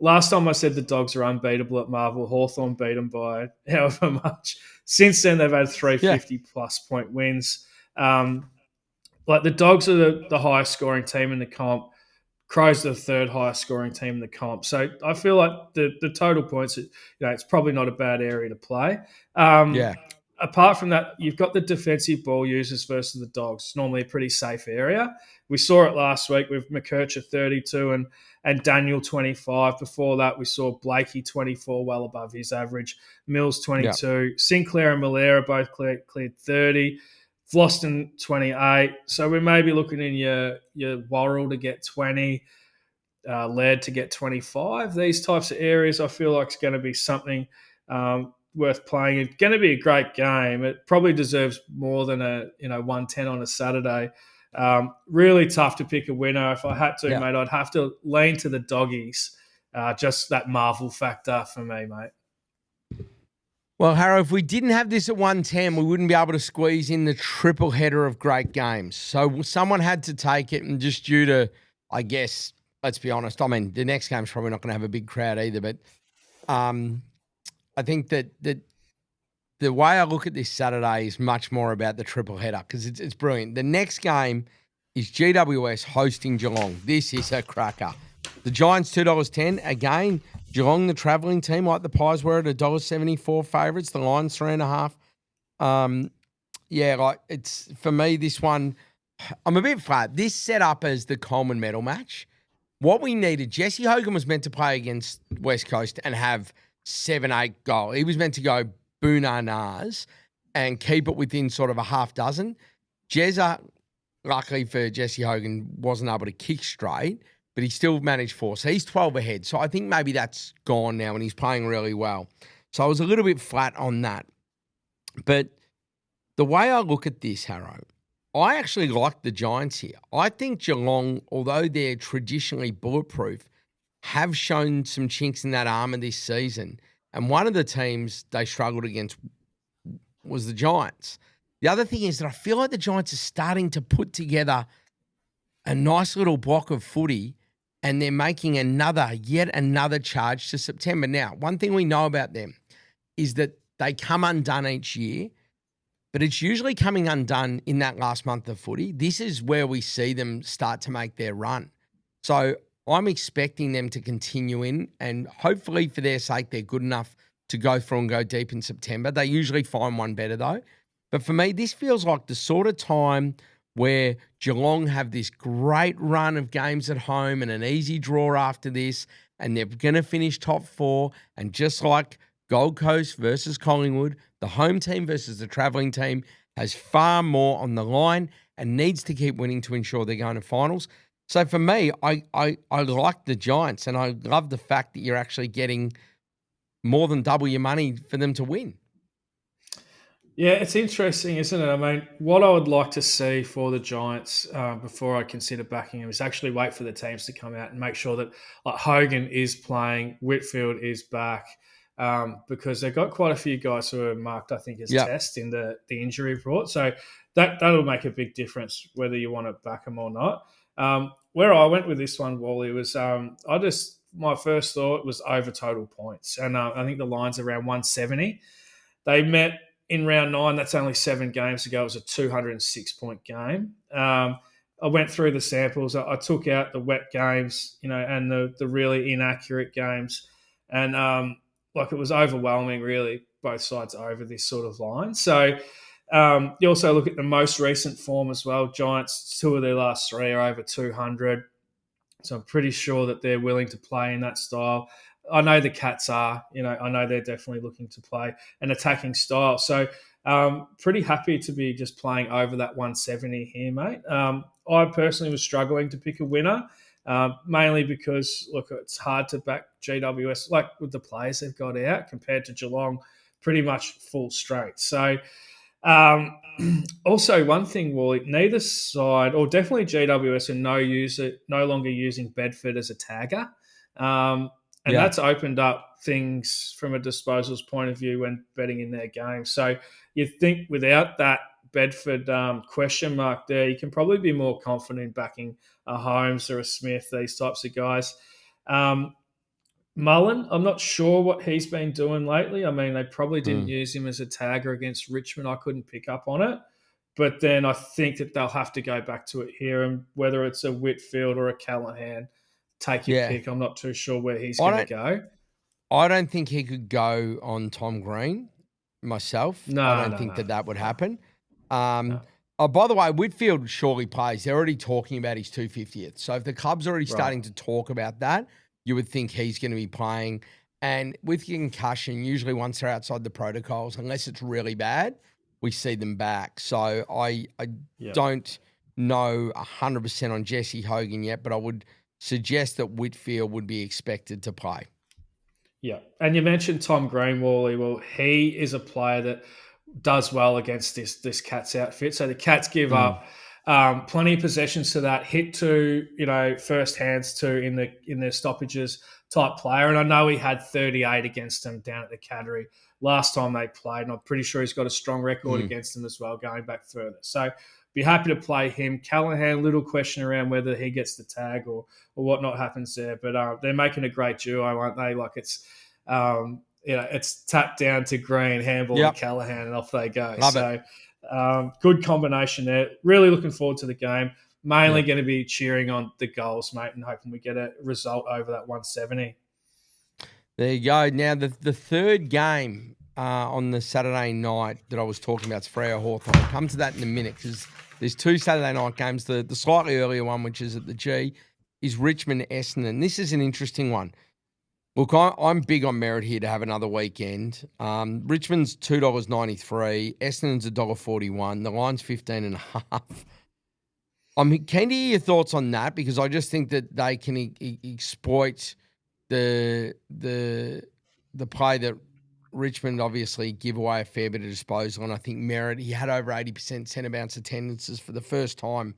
last time I said the Dogs are unbeatable at Marvel, Hawthorn beat them by however much. Since then, they've had 350-plus point wins. The Dogs are the highest scoring team in the comp. Crows are the third highest scoring team in the comp. So I feel like the total points, it's probably not a bad area to play. Apart from that, you've got the defensive ball users versus the Dogs. It's normally a pretty safe area. We saw it last week with McKercher 32 and Daniel 25. Before that, we saw Blakey 24, well above his average. Mills 22. Sinclair and Malera both cleared 30. Vlosten 28. So we may be looking in your Worrell to get 20, Laird to get 25. These types of areas, I feel like, is going to be something worth playing. It's going to be a great game. It probably deserves more than a 110 on a Saturday. Really tough to pick a winner. If I had to, mate, I'd have to lean to the Doggies. Just that Marvel factor for me, mate. Well, Harro, if we didn't have this at 110, we wouldn't be able to squeeze in the triple header of great games. So someone had to take it, and just due to, I guess, let's be honest, I mean, the next game's probably not going to have a big crowd either, but I think that the way I look at this Saturday is much more about the triple header because it's brilliant. The next game is GWS hosting Geelong. This is a cracker. The Giants, $2.10. Again, Geelong, the travelling team, like the Pies were at $1.74 favourites. The Lions, 3.5. It's for me, this one, I'm a bit flat. This set up as the Coleman medal match. What we needed, Jesse Hogan was meant to play against West Coast and have 7-8 goals. He was meant to go boo-na-nas and keep it within sort of a half dozen. Jezza, luckily for Jesse Hogan, wasn't able to kick straight, but he still managed 4. So he's 12 ahead. So I think maybe that's gone now and he's playing really well. So I was a little bit flat on that. But the way I look at this, Harro, I actually like the Giants here. I think Geelong, although they're traditionally bulletproof, have shown some chinks in that armour this season. And one of the teams they struggled against was the Giants. The other thing is that I feel like the Giants are starting to put together a nice little block of footy, and they're making yet another charge to September. Now, one thing we know about them is that they come undone each year, but it's usually coming undone in that last month of footy. This is where we see them start to make their run. So I'm expecting them to continue in, and hopefully for their sake, they're good enough to go through and go deep in September. They usually find one better though. But for me, this feels like the sort of time where Geelong have this great run of games at home and an easy draw after this, and they're going to finish top 4. And just like Gold Coast versus Collingwood, the home team versus the travelling team has far more on the line and needs to keep winning to ensure they're going to finals. So for me, I like the Giants, and I love the fact that you're actually getting more than double your money for them to win. Yeah, it's interesting, isn't it? I mean, what I would like to see for the Giants before I consider backing them is actually wait for the teams to come out and make sure that Hogan is playing, Whitfield is back, because they've got quite a few guys who are marked, I think, as test in the injury report. So that'll make a big difference whether you want to back them or not. Where I went with this one, Wally, was my first thought was over total points. And I think the line's around 170. They met in round 9, that's only 7 games ago. It was a 206-point game. I went through the samples. I took out the wet games, and the really inaccurate games. And it was overwhelming, really, both sides over this sort of line. So you also look at the most recent form as well. Giants, 2 of their last 3 are over 200. So I'm pretty sure that they're willing to play in that style. I know the Cats are, I know they're definitely looking to play an attacking style. So pretty happy to be just playing over that 170 here, mate. I personally was struggling to pick a winner, mainly because, look, it's hard to back GWS, with the players they've got out compared to Geelong, pretty much full strength. So Also, one thing, Wally, neither side, or definitely GWS, are no longer using Bedford as a tagger. And Yeah. that's opened up things from a disposals point of view when betting in their game. So you think without that Bedford question mark there, you can probably be more confident in backing a Holmes or a Smith, these types of guys. Um, Mullen, I'm not sure what he's been doing lately. I mean, they probably didn't Mm. use him as a tagger against Richmond. I couldn't pick up on it. But then I think that they'll have to go back to it here. And whether it's a Whitfield or a Callahan, take your Yeah. pick. I'm not too sure where he's I going to don't go. I don't think he could go on Tom Green myself. I No, don't no, think no, that would no, happen. no. Oh, by the way, Whitfield surely plays. They're already talking about his 250th. So if the club's already Right. starting to talk about that, you would think he's going to be playing. And with concussion, usually once they're outside the protocols, unless it's really bad, we see them back. So I Yeah. don't know 100% on Jesse Hogan yet, but I would suggest that Whitfield would be expected to play. Yeah. And you mentioned Tom Green, Wally. Well, he is a player that does well against this Cats outfit. So the Cats give up plenty of possessions to that hit to, first hands to in their stoppages type player. And I know he had 38 against them down at the Cattery last time they played. And I'm pretty sure he's got a strong record against them as well, going back further. So be happy to play him. Callahan, little question around whether he gets the tag or whatnot happens there. But they're making a great duo, aren't they? Like it's tapped down to Green, handball, and Callahan, and off they go. Love it. Good combination there. Really looking forward to the game. Mainly going to be cheering on the goals, mate, and hoping we get a result over that 170. There you go. Now, the third game on the Saturday night that I was talking about is Freo Hawthorn. I'll come to that in a minute because there's two Saturday night games. The slightly earlier one, which is at the G, is Richmond Essendon. This is an interesting one. Look, I'm big on merit here to have another weekend. Richmond's $2.93. Essendon's $1.41. The line's 15.5. I'm keen to hear your thoughts on that because I just think that they can exploit the play that Richmond obviously give away a fair bit of disposal. And I think Merritt, he had over 80% centre bounce attendances for the first time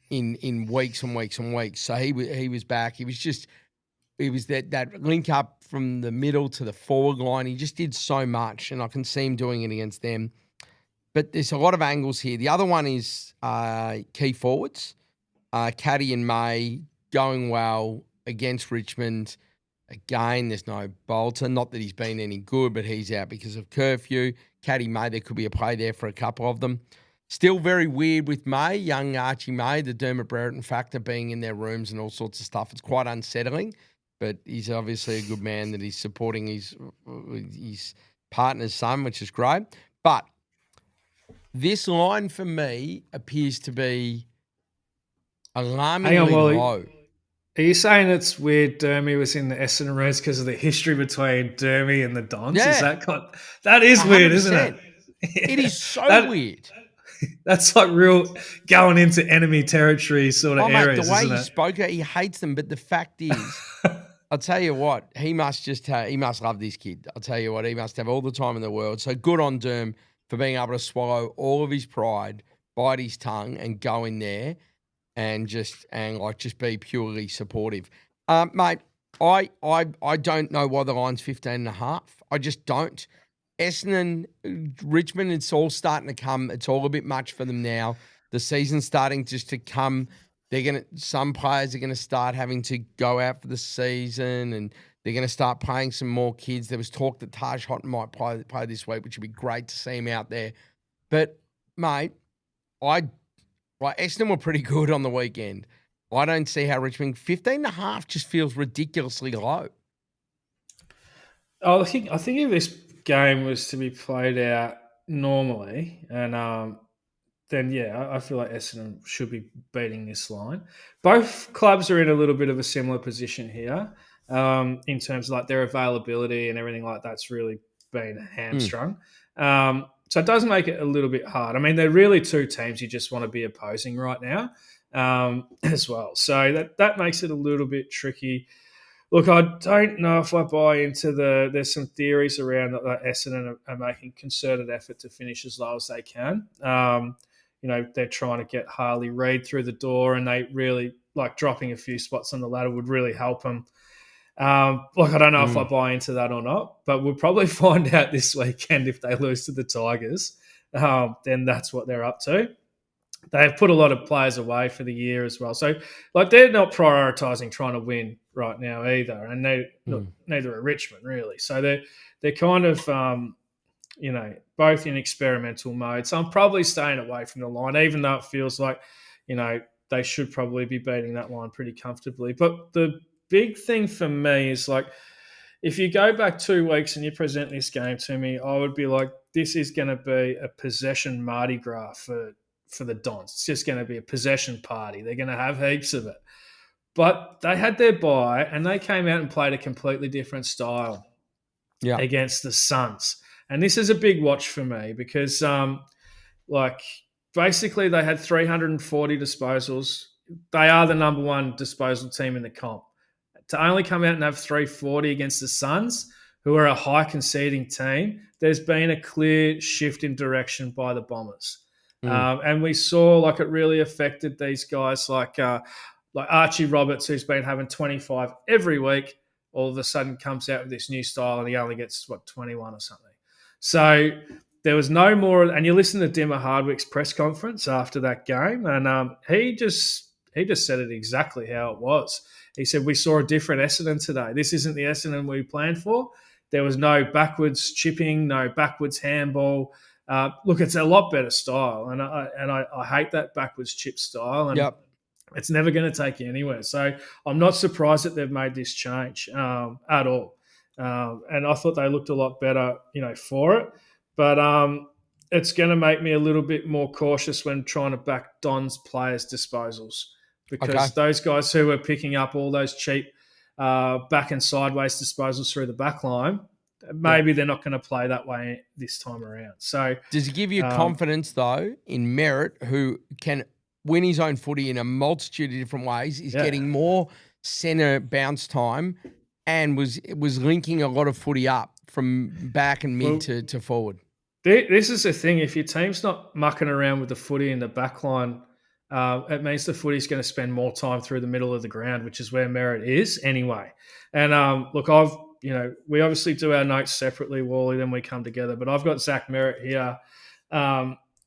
in weeks and weeks and weeks. So he was back. He was that link up from the middle to the forward line. He just did so much, and I can see him doing it against them. But there's a lot of angles here. The other one is key forwards. Caddy and May going well against Richmond. Again, there's no Bolton. Not that he's been any good, but he's out because of curfew. Caddy May, there could be a play there for a couple of them. Still very weird with May, young Archie May, the Dermot Brereton factor being in their rooms and all sorts of stuff. It's quite unsettling, but he's obviously a good man that he's supporting his partner's son, which is great. But this line for me appears to be alarmingly low. Are you saying it's weird Dermy was in the Essendon Reds because of the history between Dermy and the Dons? Yeah. Is that is 100%. Weird, isn't it? It is so weird. That's like real going into enemy territory sort of areas, mate, the way isn't he spoke, he hates them. But the fact is, I'll tell you what, he must love this kid. I'll tell you what, he must have all the time in the world. So good on Derm for being able to swallow all of his pride, bite his tongue, and go in there and just be purely supportive. Mate, I don't know why the line's 15.5. I just don't. Essendon, Richmond, it's all starting to come. It's all a bit much for them now. The season's starting just to come. Some players are gonna start having to go out for the season, and they're gonna start playing some more kids. There was talk that Taj Houghton might play this week, which would be great to see him out there. But mate, Essendon were pretty good on the weekend. I don't see how Richmond 15.5 just feels ridiculously low. I think if this game was to be played out normally, and then I feel like Essendon should be beating this line. Both clubs are in a little bit of a similar position here in terms of like their availability and everything like that's really been hamstrung. So it does make it a little bit hard. I mean, they're really two teams you just want to be opposing right now as well. So that makes it a little bit tricky. Look, I don't know if I buy into there's some theories around that Essendon are making concerted effort to finish as low as they can. They're trying to get Harley Reid through the door, and they really like dropping a few spots on the ladder would really help them. I don't know if I buy into that or not, but we'll probably find out this weekend if they lose to the Tigers. Then that's what they're up to. They've put a lot of players away for the year as well. So, they're not prioritising trying to win right now either, and neither are Richmond, really. So they're kind of, both in experimental mode. So I'm probably staying away from the line, even though it feels like, they should probably be beating that line pretty comfortably. But the big thing for me is, if you go back 2 weeks and you present this game to me, I would be like, this is going to be a possession Mardi Gras for the Dons. It's just going to be a possession party. They're going to have heaps of it. But they had their bye and they came out and played a completely different style against the Suns. And this is a big watch for me because, basically they had 340 disposals. They are the number one disposal team in the comp. To only come out and have 340 against the Suns, who are a high conceding team, there's been a clear shift in direction by the Bombers. And we saw it really affected these guys like Archie Roberts, who's been having 25 every week, all of a sudden comes out with this new style and he only gets, 21 or something. So there was no more, and you listen to Dimmer Hardwick's press conference after that game, and he just said it exactly how it was. He said, we saw a different Essendon today. This isn't the Essendon we planned for. There was no backwards chipping, no backwards handball. It's a lot better style, and I hate that backwards chip style, and it's never going to take you anywhere. So I'm not surprised that they've made this change at all. And I thought they looked a lot better, for it. But it's going to make me a little bit more cautious when trying to back Don's players' disposals, because those guys who are picking up all those cheap back and sideways disposals through the back line, maybe they're not going to play that way this time around. So does it give you confidence, though, in Merritt, who can win his own footy in a multitude of different ways, is getting more centre bounce time and was linking a lot of footy up from back and mid to forward? This is the thing. If your team's not mucking around with the footy in the back line, it means the footy's going to spend more time through the middle of the ground, which is where Merritt is anyway. And we obviously do our notes separately, Wally, then we come together. But I've got Zach Merritt here.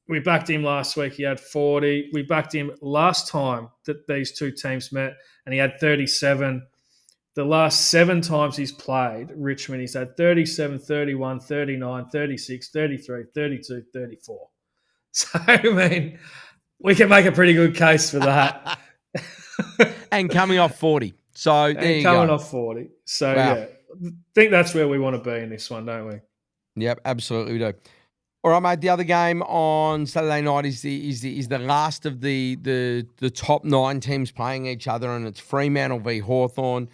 We backed him last week. He had 40. We backed him last time that these two teams met, and he had 37. The last 7 times he's played Richmond, he's had 37, 31, 39, 36, 33, 32, 34. So, we can make a pretty good case for that. And coming off 40. So, there you go. Coming off 40. So, I think that's where we want to be in this one, don't we? Yep, absolutely we do. All right, mate. The other game on Saturday night is the last of the top 9 teams playing each other, and it's Fremantle v Hawthorn.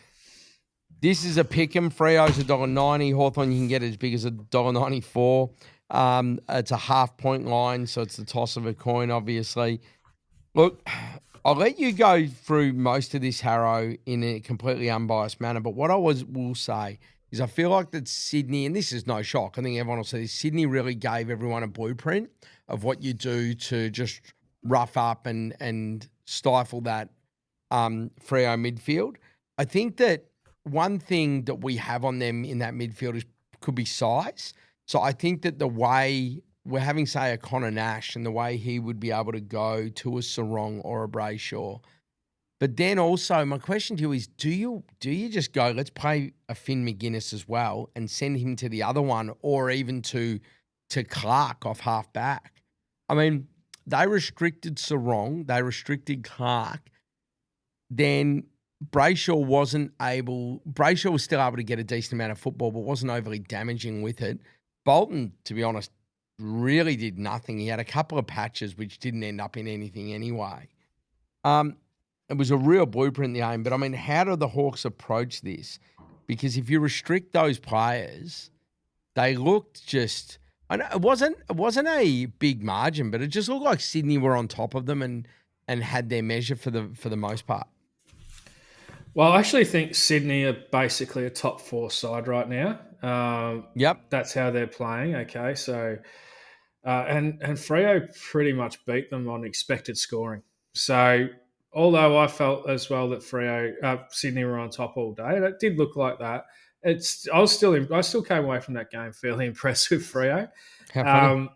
This is a pick'em. Freo's $1.90. Hawthorn you can get as big as $1.94. It's a half-point line, so it's the toss of a coin, obviously. Look, I'll let you go through most of this, Harro, in a completely unbiased manner, but what I will say is I feel like that Sydney, and this is no shock, I think everyone will say this, Sydney really gave everyone a blueprint of what you do to just rough up and stifle that Freo midfield. I think that one thing that we have on them in that midfield could be size. So I think that the way we're having, say, a Connor Nash and the way he would be able to go to a Sarong or a Brayshaw. But then also my question to you is, do you just go, let's play a Finn McGuinness as well and send him to the other one, or even to Clark off half back? I mean, they restricted Sarong, they restricted Clark. Then Brayshaw was still able to get a decent amount of football, but wasn't overly damaging with it. Bolton, to be honest, really did nothing. He had a couple of patches which didn't end up in anything anyway. It was a real blueprint, the aim. But, I mean, how do the Hawks approach this? Because if you restrict those players, they looked just – I know it wasn't a big margin, but it just looked like Sydney were on top of them and had their measure for the most part. Well, I actually think Sydney are basically a top 4 side right now. Yep. That's how they're playing. Okay, so and Freo pretty much beat them on expected scoring. So although I felt as well that Sydney were on top all day, it did look like that. I still came away from that game fairly impressed with Freo. How funny.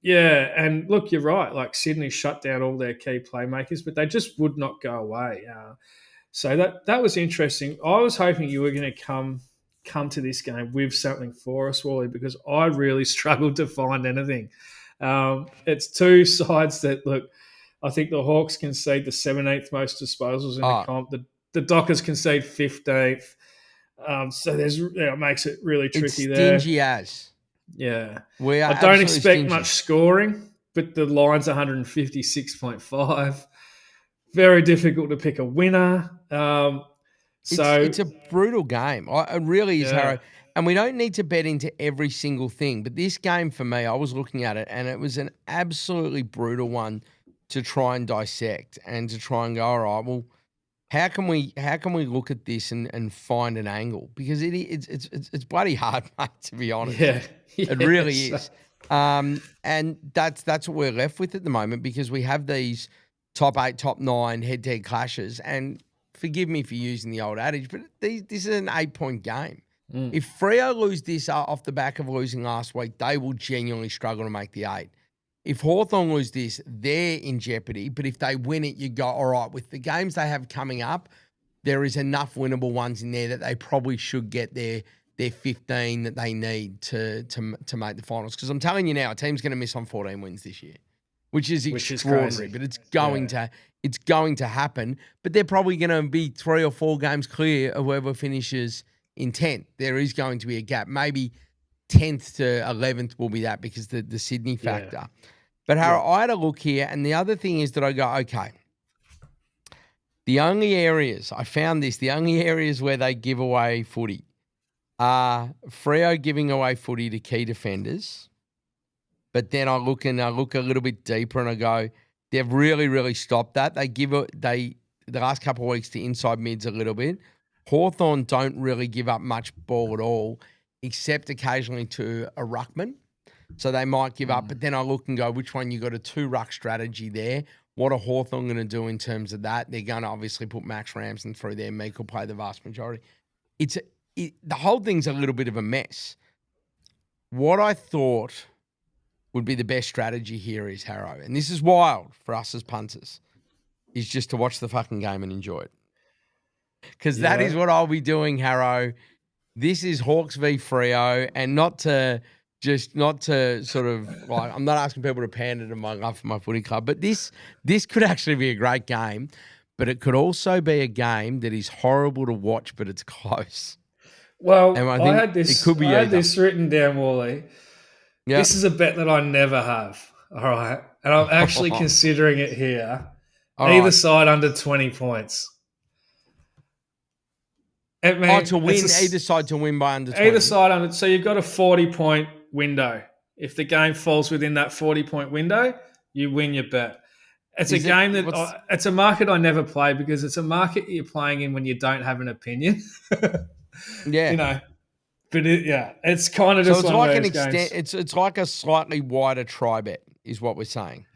Yeah, and look, you're right. Like Sydney shut down all their key playmakers, but they just would not go away. So that was interesting. I was hoping you were going to come to this game with something for us, Wally, because I really struggled to find anything. It's two sides that look. I think the Hawks concede the 17th most disposals in the comp. The Dockers concede 15th. So it makes it really tricky there. Stingy as. Yeah. We are I don't expect stingy. much scoring, but the line's 156.5. Very difficult to pick a winner. It's a brutal game. It really is, Yeah. Harro. And we don't need to bet into every single thing. But this game for me, I was looking at it, and it was an absolutely brutal one to try and dissect and to try and go, all right, well, how can we look at this and find an angle? Because it's bloody hard, mate, to be honest. Yeah. It really is. And that's what we're left with at the moment, because we have these top 8, top 9 head-to-head clashes. And forgive me for using the old adage, but this is an 8-point game. If Freo lose this off the back of losing last week, they will genuinely struggle to make the 8. If Hawthorn lose this, they're in jeopardy. But if they win it, you go, all right, with the games they have coming up, there is enough winnable ones in there that they probably should get their 15 that they need to make the finals. Because I'm telling you now, a team's going to miss on 14 wins this year, which is extraordinary. But it's going to happen. But they're probably going to be 3 or 4 games clear of whoever finishes in 10th. There is going to be a gap. Maybe 10th to 11th will be that, because the Sydney factor. Yeah. But Harro, I had a look here, and the other thing is that I go, okay, the only areas where they give away footy are Freo giving away footy to key defenders. But then I look a little bit deeper and I go, they've really, really stopped that. The last couple of weeks to inside mids a little bit. Hawthorn don't really give up much ball at all, except occasionally to a ruckman. So they might give up, but then I look and go, which one? You got a 2-ruck strategy there. What are Hawthorn going to do in terms of that? They're going to obviously put Max Ramsden through there. Meek will play the vast majority. The whole thing's a little bit of a mess. What I thought would be the best strategy here is, Harro, and this is wild for us as punters, is just to watch the fucking game and enjoy it. Because that is what I'll be doing, Harro. This is Hawks v Freo, and not to sort of, like, I'm not asking people to pander to my love for my footy club, but this could actually be a great game, but it could also be a game that is horrible to watch, but it's close. Well, I had this written down, Wally. Yep. This is a bet that I never have, all right? And I'm actually considering it here. Either side under 20 points. To win, either side to win by under 20. Either side under. So you've got a 40-point window. If the game falls within that 40-point window, you win your bet. It's it's a market I never play, because it's a market you're playing in when you don't have an opinion. Yeah. But it's kind of just so it's one like of those games. It's like a slightly wider try bet is what we're saying.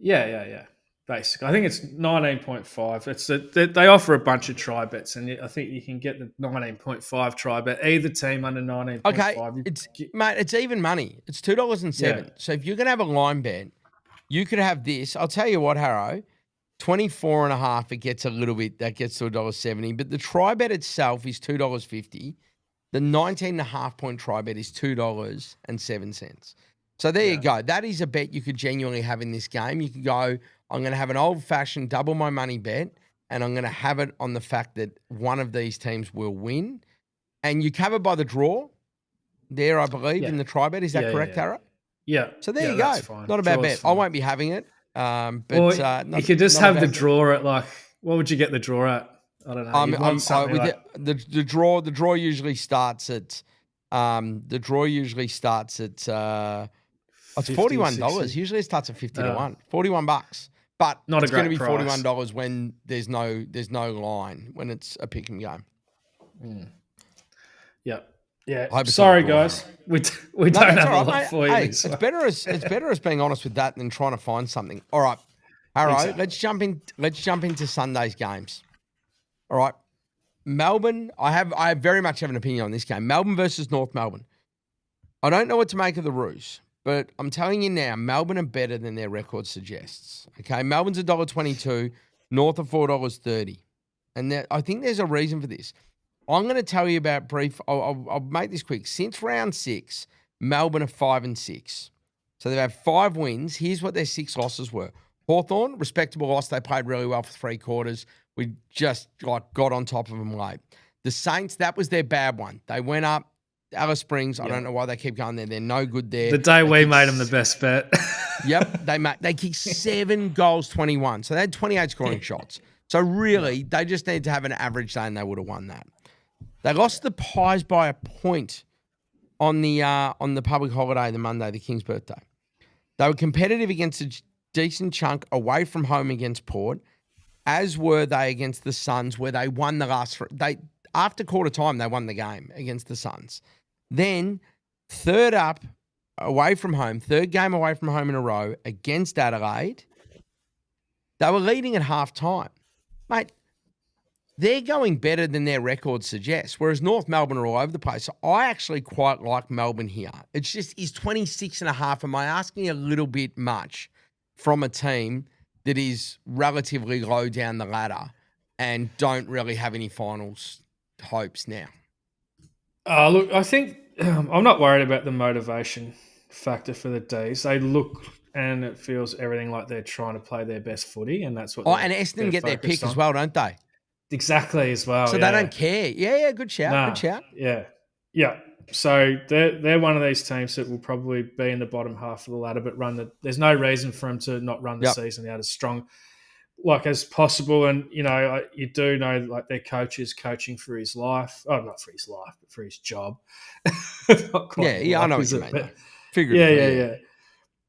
Yeah. Basically, I think it's 19.5. They offer a bunch of try bets, and I think you can get the 19.5 try bet. Either team under 19.5. Okay, it's even money. It's $2.07. Yeah. So if you're going to have a line bet, you could have this. I'll tell you what, Harro, 24.5. It gets a little bit. That gets to $1.70. But the try bet itself is $2.50. The 19.5-point try bet is $2.07. So there you go. That is a bet you could genuinely have in this game. You could go, I'm going to have an old-fashioned double my money bet, and I'm going to have it on the fact that one of these teams will win. And you cover by the draw there, I believe, in the try bet. Is that correct, Harro? Yeah. So there you go. Fine. Not a bad bet. Fine. I won't be having it. You could just have the draw at, like, what would you get the draw at? I don't know. The draw usually starts at it's $41. Usually it starts at 50 to 1. $41. But Not it's a going to great be price. $41 when there's no line, when it's a pick 'em game. Yeah. Yeah. I hope it's not a Sorry, draw. guys. We No, don't that's have a all right, lot mate. for you Hey, this it's week. better as being honest with that than trying to find something. All right, Harro, Exactly. let's jump into Sunday's games. All right. Melbourne, I very much have an opinion on this game. Melbourne versus North Melbourne. I don't know what to make of the Roos, but I'm telling you now, Melbourne are better than their record suggests. Okay, Melbourne's $1.22, North are $4.30. And I think there's a reason for this. I'm going to tell you about brief. I'll make this quick. Since round 6, Melbourne are 5-6. So they've had 5 wins. Here's what their 6 losses were. Hawthorn, respectable loss. They played really well for 3 quarters. We just got on top of them late. The Saints, that was their bad one. They went up. Alice Springs, I don't know why they keep going there. They're no good there. The day we made them the best bet. Yep, they kicked 7 goals, 21. So they had 28 scoring shots. So really, they just need to have an average day and they would have won that. They lost the Pies by a point on the public holiday, the Monday, the King's birthday. They were competitive against a decent chunk away from home against Port, as were they against the Suns, where they won the last. After quarter time, they won the game against the Suns. Then third game away from home in a row against Adelaide. They were leading at half time. Mate, they're going better than their record suggests, whereas North Melbourne are all over the place. So I actually quite like Melbourne here. It's just, is 26.5. Am I asking a little bit much from a team that is relatively low down the ladder and don't really have any finals hopes now? Look, I think I'm not worried about the motivation factor for the D's. They look and it feels everything like they're trying to play their best footy, and that's what. And Essendon get their pick as well, don't they? Exactly as well. So they don't care. Yeah, good shout. Nah, good shout. Yeah. So they're one of these teams that will probably be in the bottom half of the ladder, but there's no reason for them to not run the season out as strong as possible. And you do know like their coach is coaching for his life. Oh, not for his life, but for his job. Not quite I know what you mean.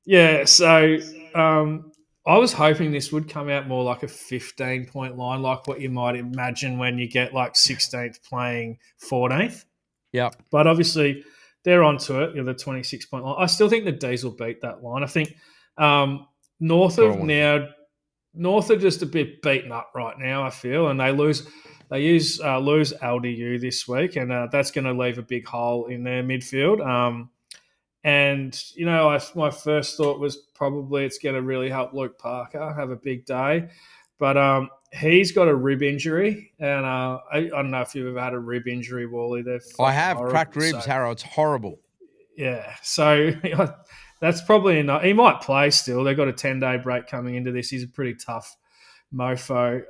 Yeah. So I was hoping this would come out more like a 15-point line, like what you might imagine when you get like 16th playing 14th. Yeah. But obviously they're onto it, the 26-point line. I still think the D's will beat that line. I think North are just a bit beaten up right now, I feel, and they lose LDU this week, and that's going to leave a big hole in their midfield. And, my first thought was probably it's going to really help Luke Parker have a big day. But he's got a rib injury, and I don't know if you've ever had a rib injury, Wally. I have. Cracked ribs, Harro. It's horrible. Yeah. So that's probably enough. He might play still. They've got a 10-day break coming into this. He's a pretty tough mofo,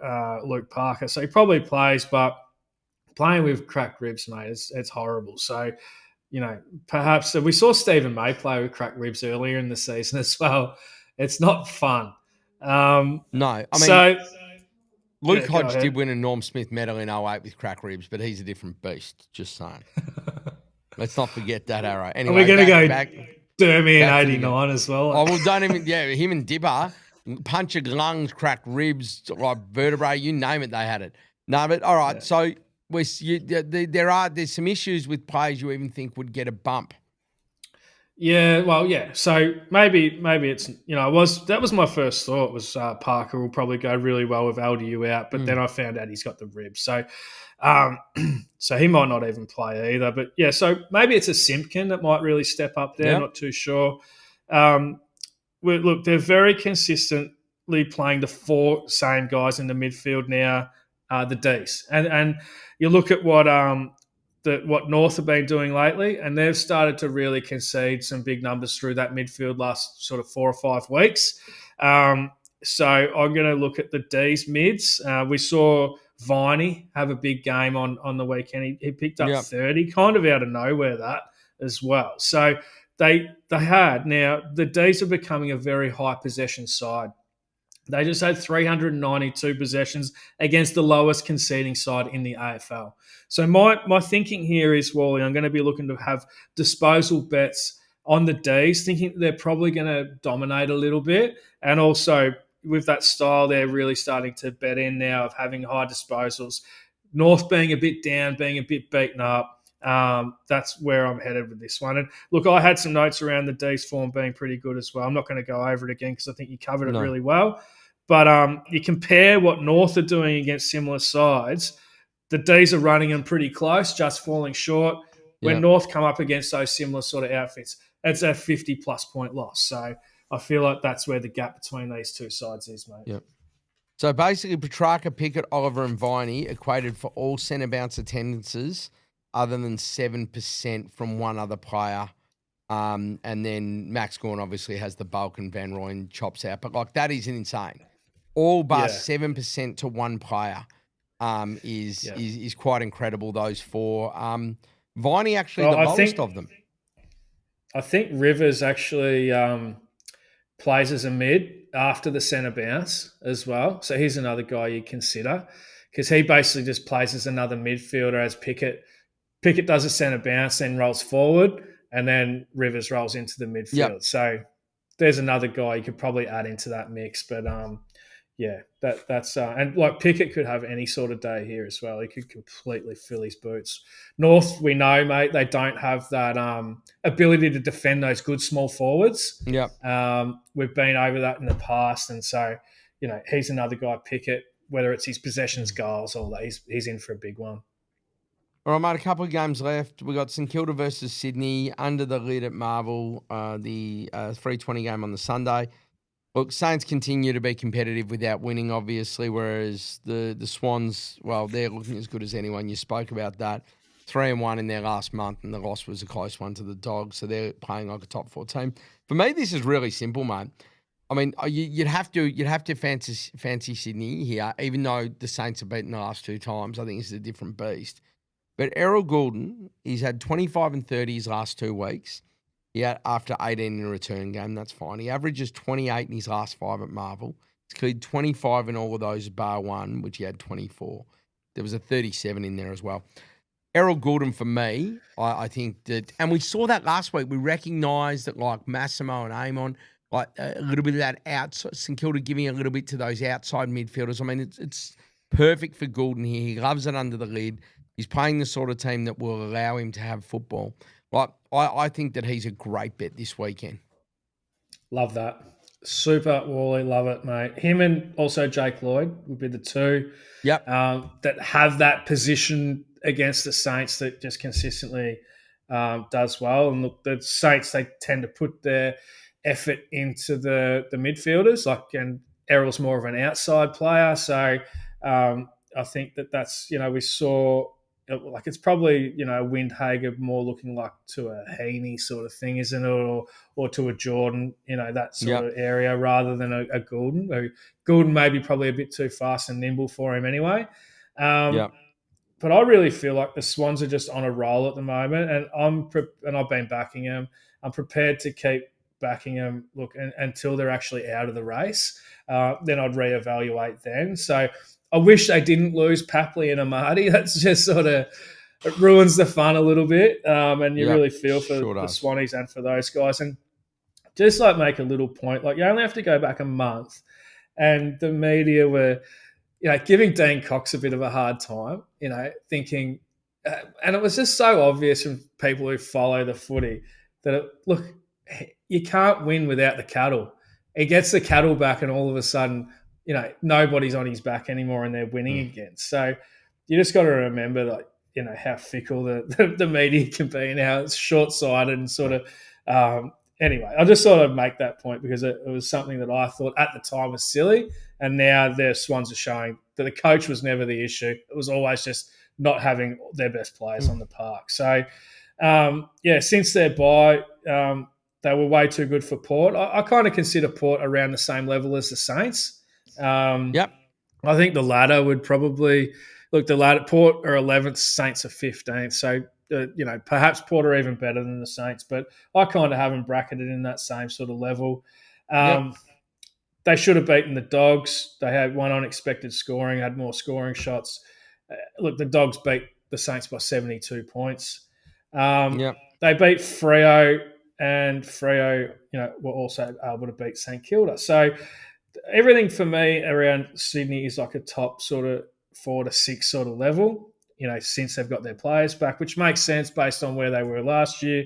Luke Parker. So he probably plays, but playing with cracked ribs, mate, it's horrible. So, perhaps we saw Stephen May play with cracked ribs earlier in the season as well. It's not fun. No, I mean, Luke Hodge did win a Norm Smith medal in 08 with cracked ribs, but he's a different beast, just saying. Let's not forget that, Harro. Anyway, we're going to go Dermy in 89 as well. Oh, well, don't even, him and Dipper, punctured lungs, cracked ribs, like vertebrae, you name it, they had it. No, but all right, so there's some issues with players you even think would get a bump. Yeah, well, yeah. So maybe it's that was my first thought was Parker will probably go really well with LDU out, but then I found out he's got the ribs, so so he might not even play either. But yeah, so maybe it's a Simpkin that might really step up there. Yep. Not too sure. Look, they're very consistently playing the 4 same guys in the midfield now, the Ds, and you look at what North have been doing lately, and they've started to really concede some big numbers through that midfield last sort of 4 or 5 weeks. So I'm going to look at the D's mids. We saw Viney have a big game on the weekend. He picked up 30, kind of out of nowhere that as well. So they had. Now, the D's are becoming a very high possession side. They just had 392 possessions against the lowest conceding side in the AFL. So my thinking here is, Wally, I'm going to be looking to have disposal bets on the Ds, thinking they're probably going to dominate a little bit, and also with that style, they're really starting to bet in now of having high disposals. North being a bit down, being a bit beaten up. That's where I'm headed with this one. And look, I had some notes around the D's form being pretty good as well. I'm not going to go over it again because I think you covered it really well. But you compare what North are doing against similar sides. The D's are running them pretty close, just falling short. When North come up against those similar sort of outfits, it's a 50-plus point loss. So I feel like that's where the gap between these two sides is, mate. Yep. So basically, Petrarca, Pickett, Oliver and Viney equated for all centre bounce attendances other than 7% from one other player. And then Max Gawn obviously has the bulk and Van Rooyen chops out. But, like, that is insane. All but 7% to one player is quite incredible, those four. Viney actually the lowest of them. I think Rivers actually plays as a mid after the centre bounce as well. So he's another guy you consider because he basically just plays as another midfielder as Pickett. Pickett does a centre bounce, then rolls forward, and then Rivers rolls into the midfield. Yep. So there's another guy you could probably add into that mix. But that's and like Pickett could have any sort of day here as well. He could completely fill his boots. North, we know, mate, they don't have that ability to defend those good small forwards. Yeah, we've been over that in the past, and so he's another guy. Pickett, whether it's his possessions, goals, all that, he's in for a big one. All right, mate, a couple of games left. We got St Kilda versus Sydney under the lid at Marvel, the 3:20 game on the Sunday. Look, Saints continue to be competitive without winning, obviously, whereas the Swans, well, they're looking as good as anyone. You spoke about that. 3-1 in their last month, and the loss was a close one to the Dogs, so they're playing like a top 4 team. For me, this is really simple, mate. I mean, you'd have to fancy Sydney here, even though the Saints have beaten the last 2 times. I think it's a different beast. But Errol Goulden, he's had 25 and 30 his last 2 weeks. Yeah, after 18 in a return game, that's fine. He averages 28 in his last 5 at Marvel. He's cleared 25 in all of those, bar 1, which he had 24. There was a 37 in there as well. Errol Goulden, for me, I think that, and we saw that last week. We recognised that, like Massimo and Amon, like a little bit of that outside, St Kilda giving a little bit to those outside midfielders. I mean, it's perfect for Goulden here. He loves it under the lid. He's playing the sort of team that will allow him to have football. Like, I think that he's a great bet this weekend. Love that. Super, Wally. Love it, mate. Him and also Jake Lloyd would be the two that have that position against the Saints that just consistently does well. And look, the Saints, they tend to put their effort into the midfielders. And Errol's more of an outside player. So I think that's, we saw... Like it's probably, Windhager more looking like to a Heaney sort of thing, isn't it? Or to a Jordan, that sort of area rather than a Goulden. Goulden may be probably a bit too fast and nimble for him anyway. But I really feel like the Swans are just on a roll at the moment, and I've been backing them. I'm prepared to keep backing them, until they're actually out of the race. Then I'd reevaluate then. So I wish they didn't lose Papley and Amadi. That's just sort of, it ruins the fun a little bit. And you really feel for the Swannies and for those guys. And just make a little point, you only have to go back a month and the media were, giving Dean Cox a bit of a hard time, thinking, and it was just so obvious from people who follow the footy that, you can't win without the cattle. He gets the cattle back and all of a sudden, nobody's on his back anymore and they're winning again. So you just got to remember how fickle the media can be and how it's short-sighted and sort of anyway, I just sort of make that point because it was something that I thought at the time was silly, and now their Swans are showing that the coach was never the issue. It was always just not having their best players on the park. So, since their bye, they were way too good for Port. I kind of consider Port around the same level as the Saints. I think the ladder would probably Port are 11th, Saints are 15th. So, perhaps Port are even better than the Saints, but I kind of have them bracketed in that same sort of level. They should have beaten the Dogs. They had one unexpected scoring, had more scoring shots. The Dogs beat the Saints by 72 points. They beat Freo, and Freo, were also able to beat St Kilda. So, everything for me around Sydney is like a top sort of 4 to 6 sort of level, since they've got their players back, which makes sense based on where they were last year.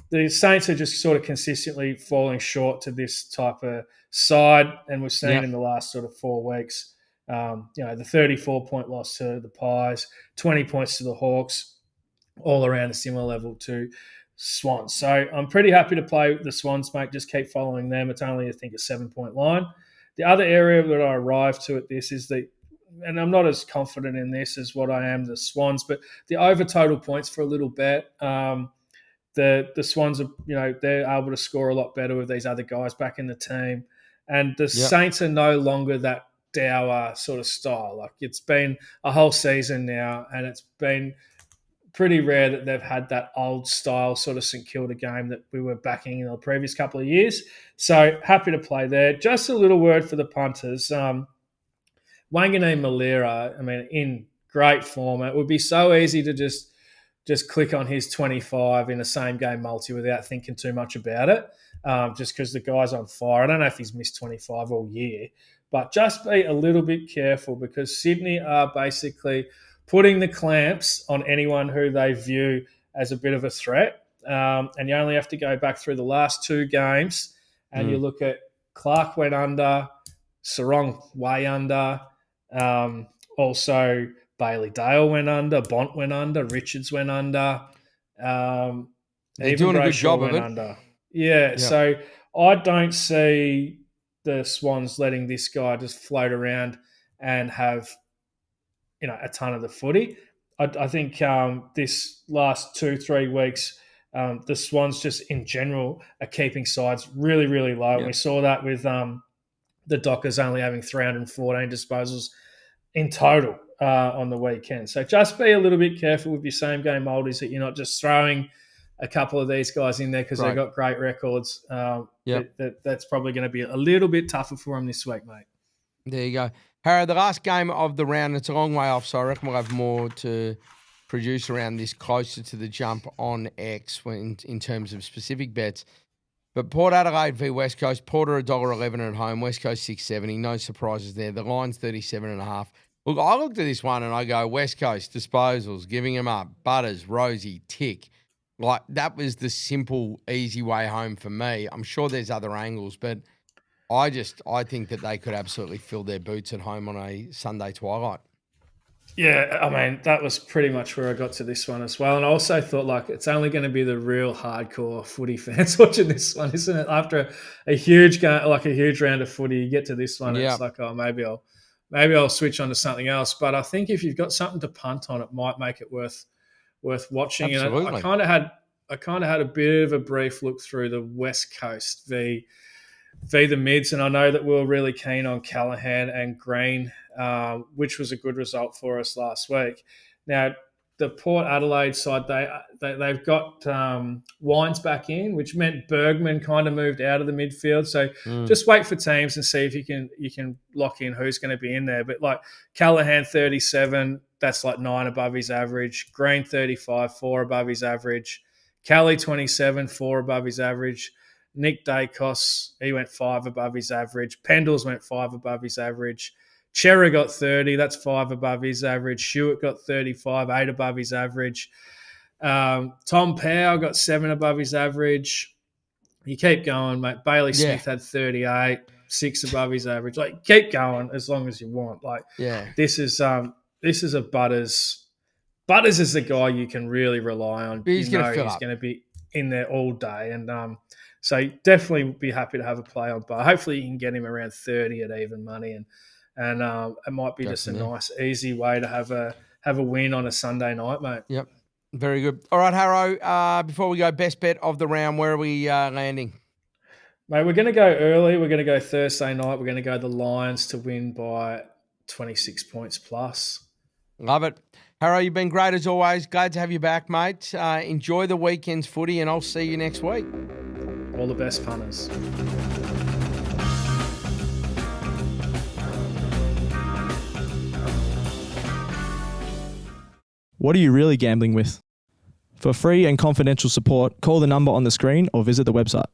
The Saints are just sort of consistently falling short to this type of side, and we've seen in the last sort of 4 weeks, the 34-point loss to the Pies, 20 points to the Hawks, all around a similar level to Swans. So I'm pretty happy to play the Swans, mate. Just keep following them. It's only, I think, a 7-point line. The other area that I arrived to at this is and I'm not as confident in this as what I am the Swans, but the over total points for a little bet. The Swans are, they're able to score a lot better with these other guys back in the team. And the Saints are no longer that dour sort of style. Like, it's been a whole season now, and it's been pretty rare that they've had that old style sort of St Kilda game that we were backing in the previous couple of years. So happy to play there. Just a little word for the punters. Wanganeen Malira, in great form. It would be so easy to just click on his 25 in a same-game multi without thinking too much about it, just because the guy's on fire. I don't know if he's missed 25 all year, but just be a little bit careful because Sydney are basically putting the clamps on anyone who they view as a bit of a threat. And you only have to go back through the last 2 games and you look at Clark went under, Sarong way under, also Bailey Dale went under, Bont went under, Richards went under. They're doing a good job of it. Under. Yeah, so I don't see the Swans letting this guy just float around and have, a ton of the footy. I think this last 2-3 weeks, the Swans just in general are keeping sides really, really low. And we saw that with the Dockers only having 314 disposals in total on the weekend. So just be a little bit careful with your same game multis that you're not just throwing a couple of these guys in there because they've got great records. That's probably going to be a little bit tougher for them this week, mate. There you go. Harro, the last game of the round, it's a long way off, so I reckon we'll have more to produce around this closer to the jump on X in terms of specific bets. But Port Adelaide v West Coast, Porter $1.11 at home, West Coast $6.70. No surprises there. The line's 37.5. Look, I looked at this one and I go, West Coast, disposals, giving them up, Butters, Rosie, Tick. Like, that was the simple, easy way home for me. I'm sure there's other angles, but I think that they could absolutely fill their boots at home on a Sunday twilight. Yeah, that was pretty much where I got to this one as well. And I also thought, it's only going to be the real hardcore footy fans watching this one, isn't it? After a huge game, like a huge round of footy, you get to this one, it's like, oh, maybe I'll switch on to something else. But I think if you've got something to punt on, it might make it worth watching. Absolutely. And I kind of had a bit of a brief look through the West Coast v the mids, and I know that we were really keen on Callaghan and Green, which was a good result for us last week. Now, the Port Adelaide side, they've got Wines back in, which meant Bergman kind of moved out of the midfield. So just wait for teams and see if you can lock in who's going to be in there. But like Callaghan 37, that's like 9 above his average. Green 35, 4 above his average. Kelly 27, 4 above his average. Nick Dacos, he went 5 above his average. Pendles went 5 above his average. Chera got 30, that's 5 above his average. Stewart got 35, 8 above his average. Tom Powell got 7 above his average. You keep going, mate. Bailey Smith had 38, 6 above his average. Like, keep going as long as you want. This is a Butters. Butters is the guy you can really rely on. He's going to fill up. He's going to be in there all day, and so definitely be happy to have a play on Butters. Hopefully you can get him around 30 at even money, and it might be just a nice, easy way to have a win on a Sunday night, mate. Yep, very good. All right, Harro, before we go, best bet of the round, where are we landing? Mate, we're going to go early. We're going to go Thursday night. We're going to go the Lions to win by 26 points plus. Love it. Harro, you've been great as always. Glad to have you back, mate. Enjoy the weekend's footy, and I'll see you next week. All the best, punters. What are you really gambling with? For free and confidential support, call the number on the screen or visit the website.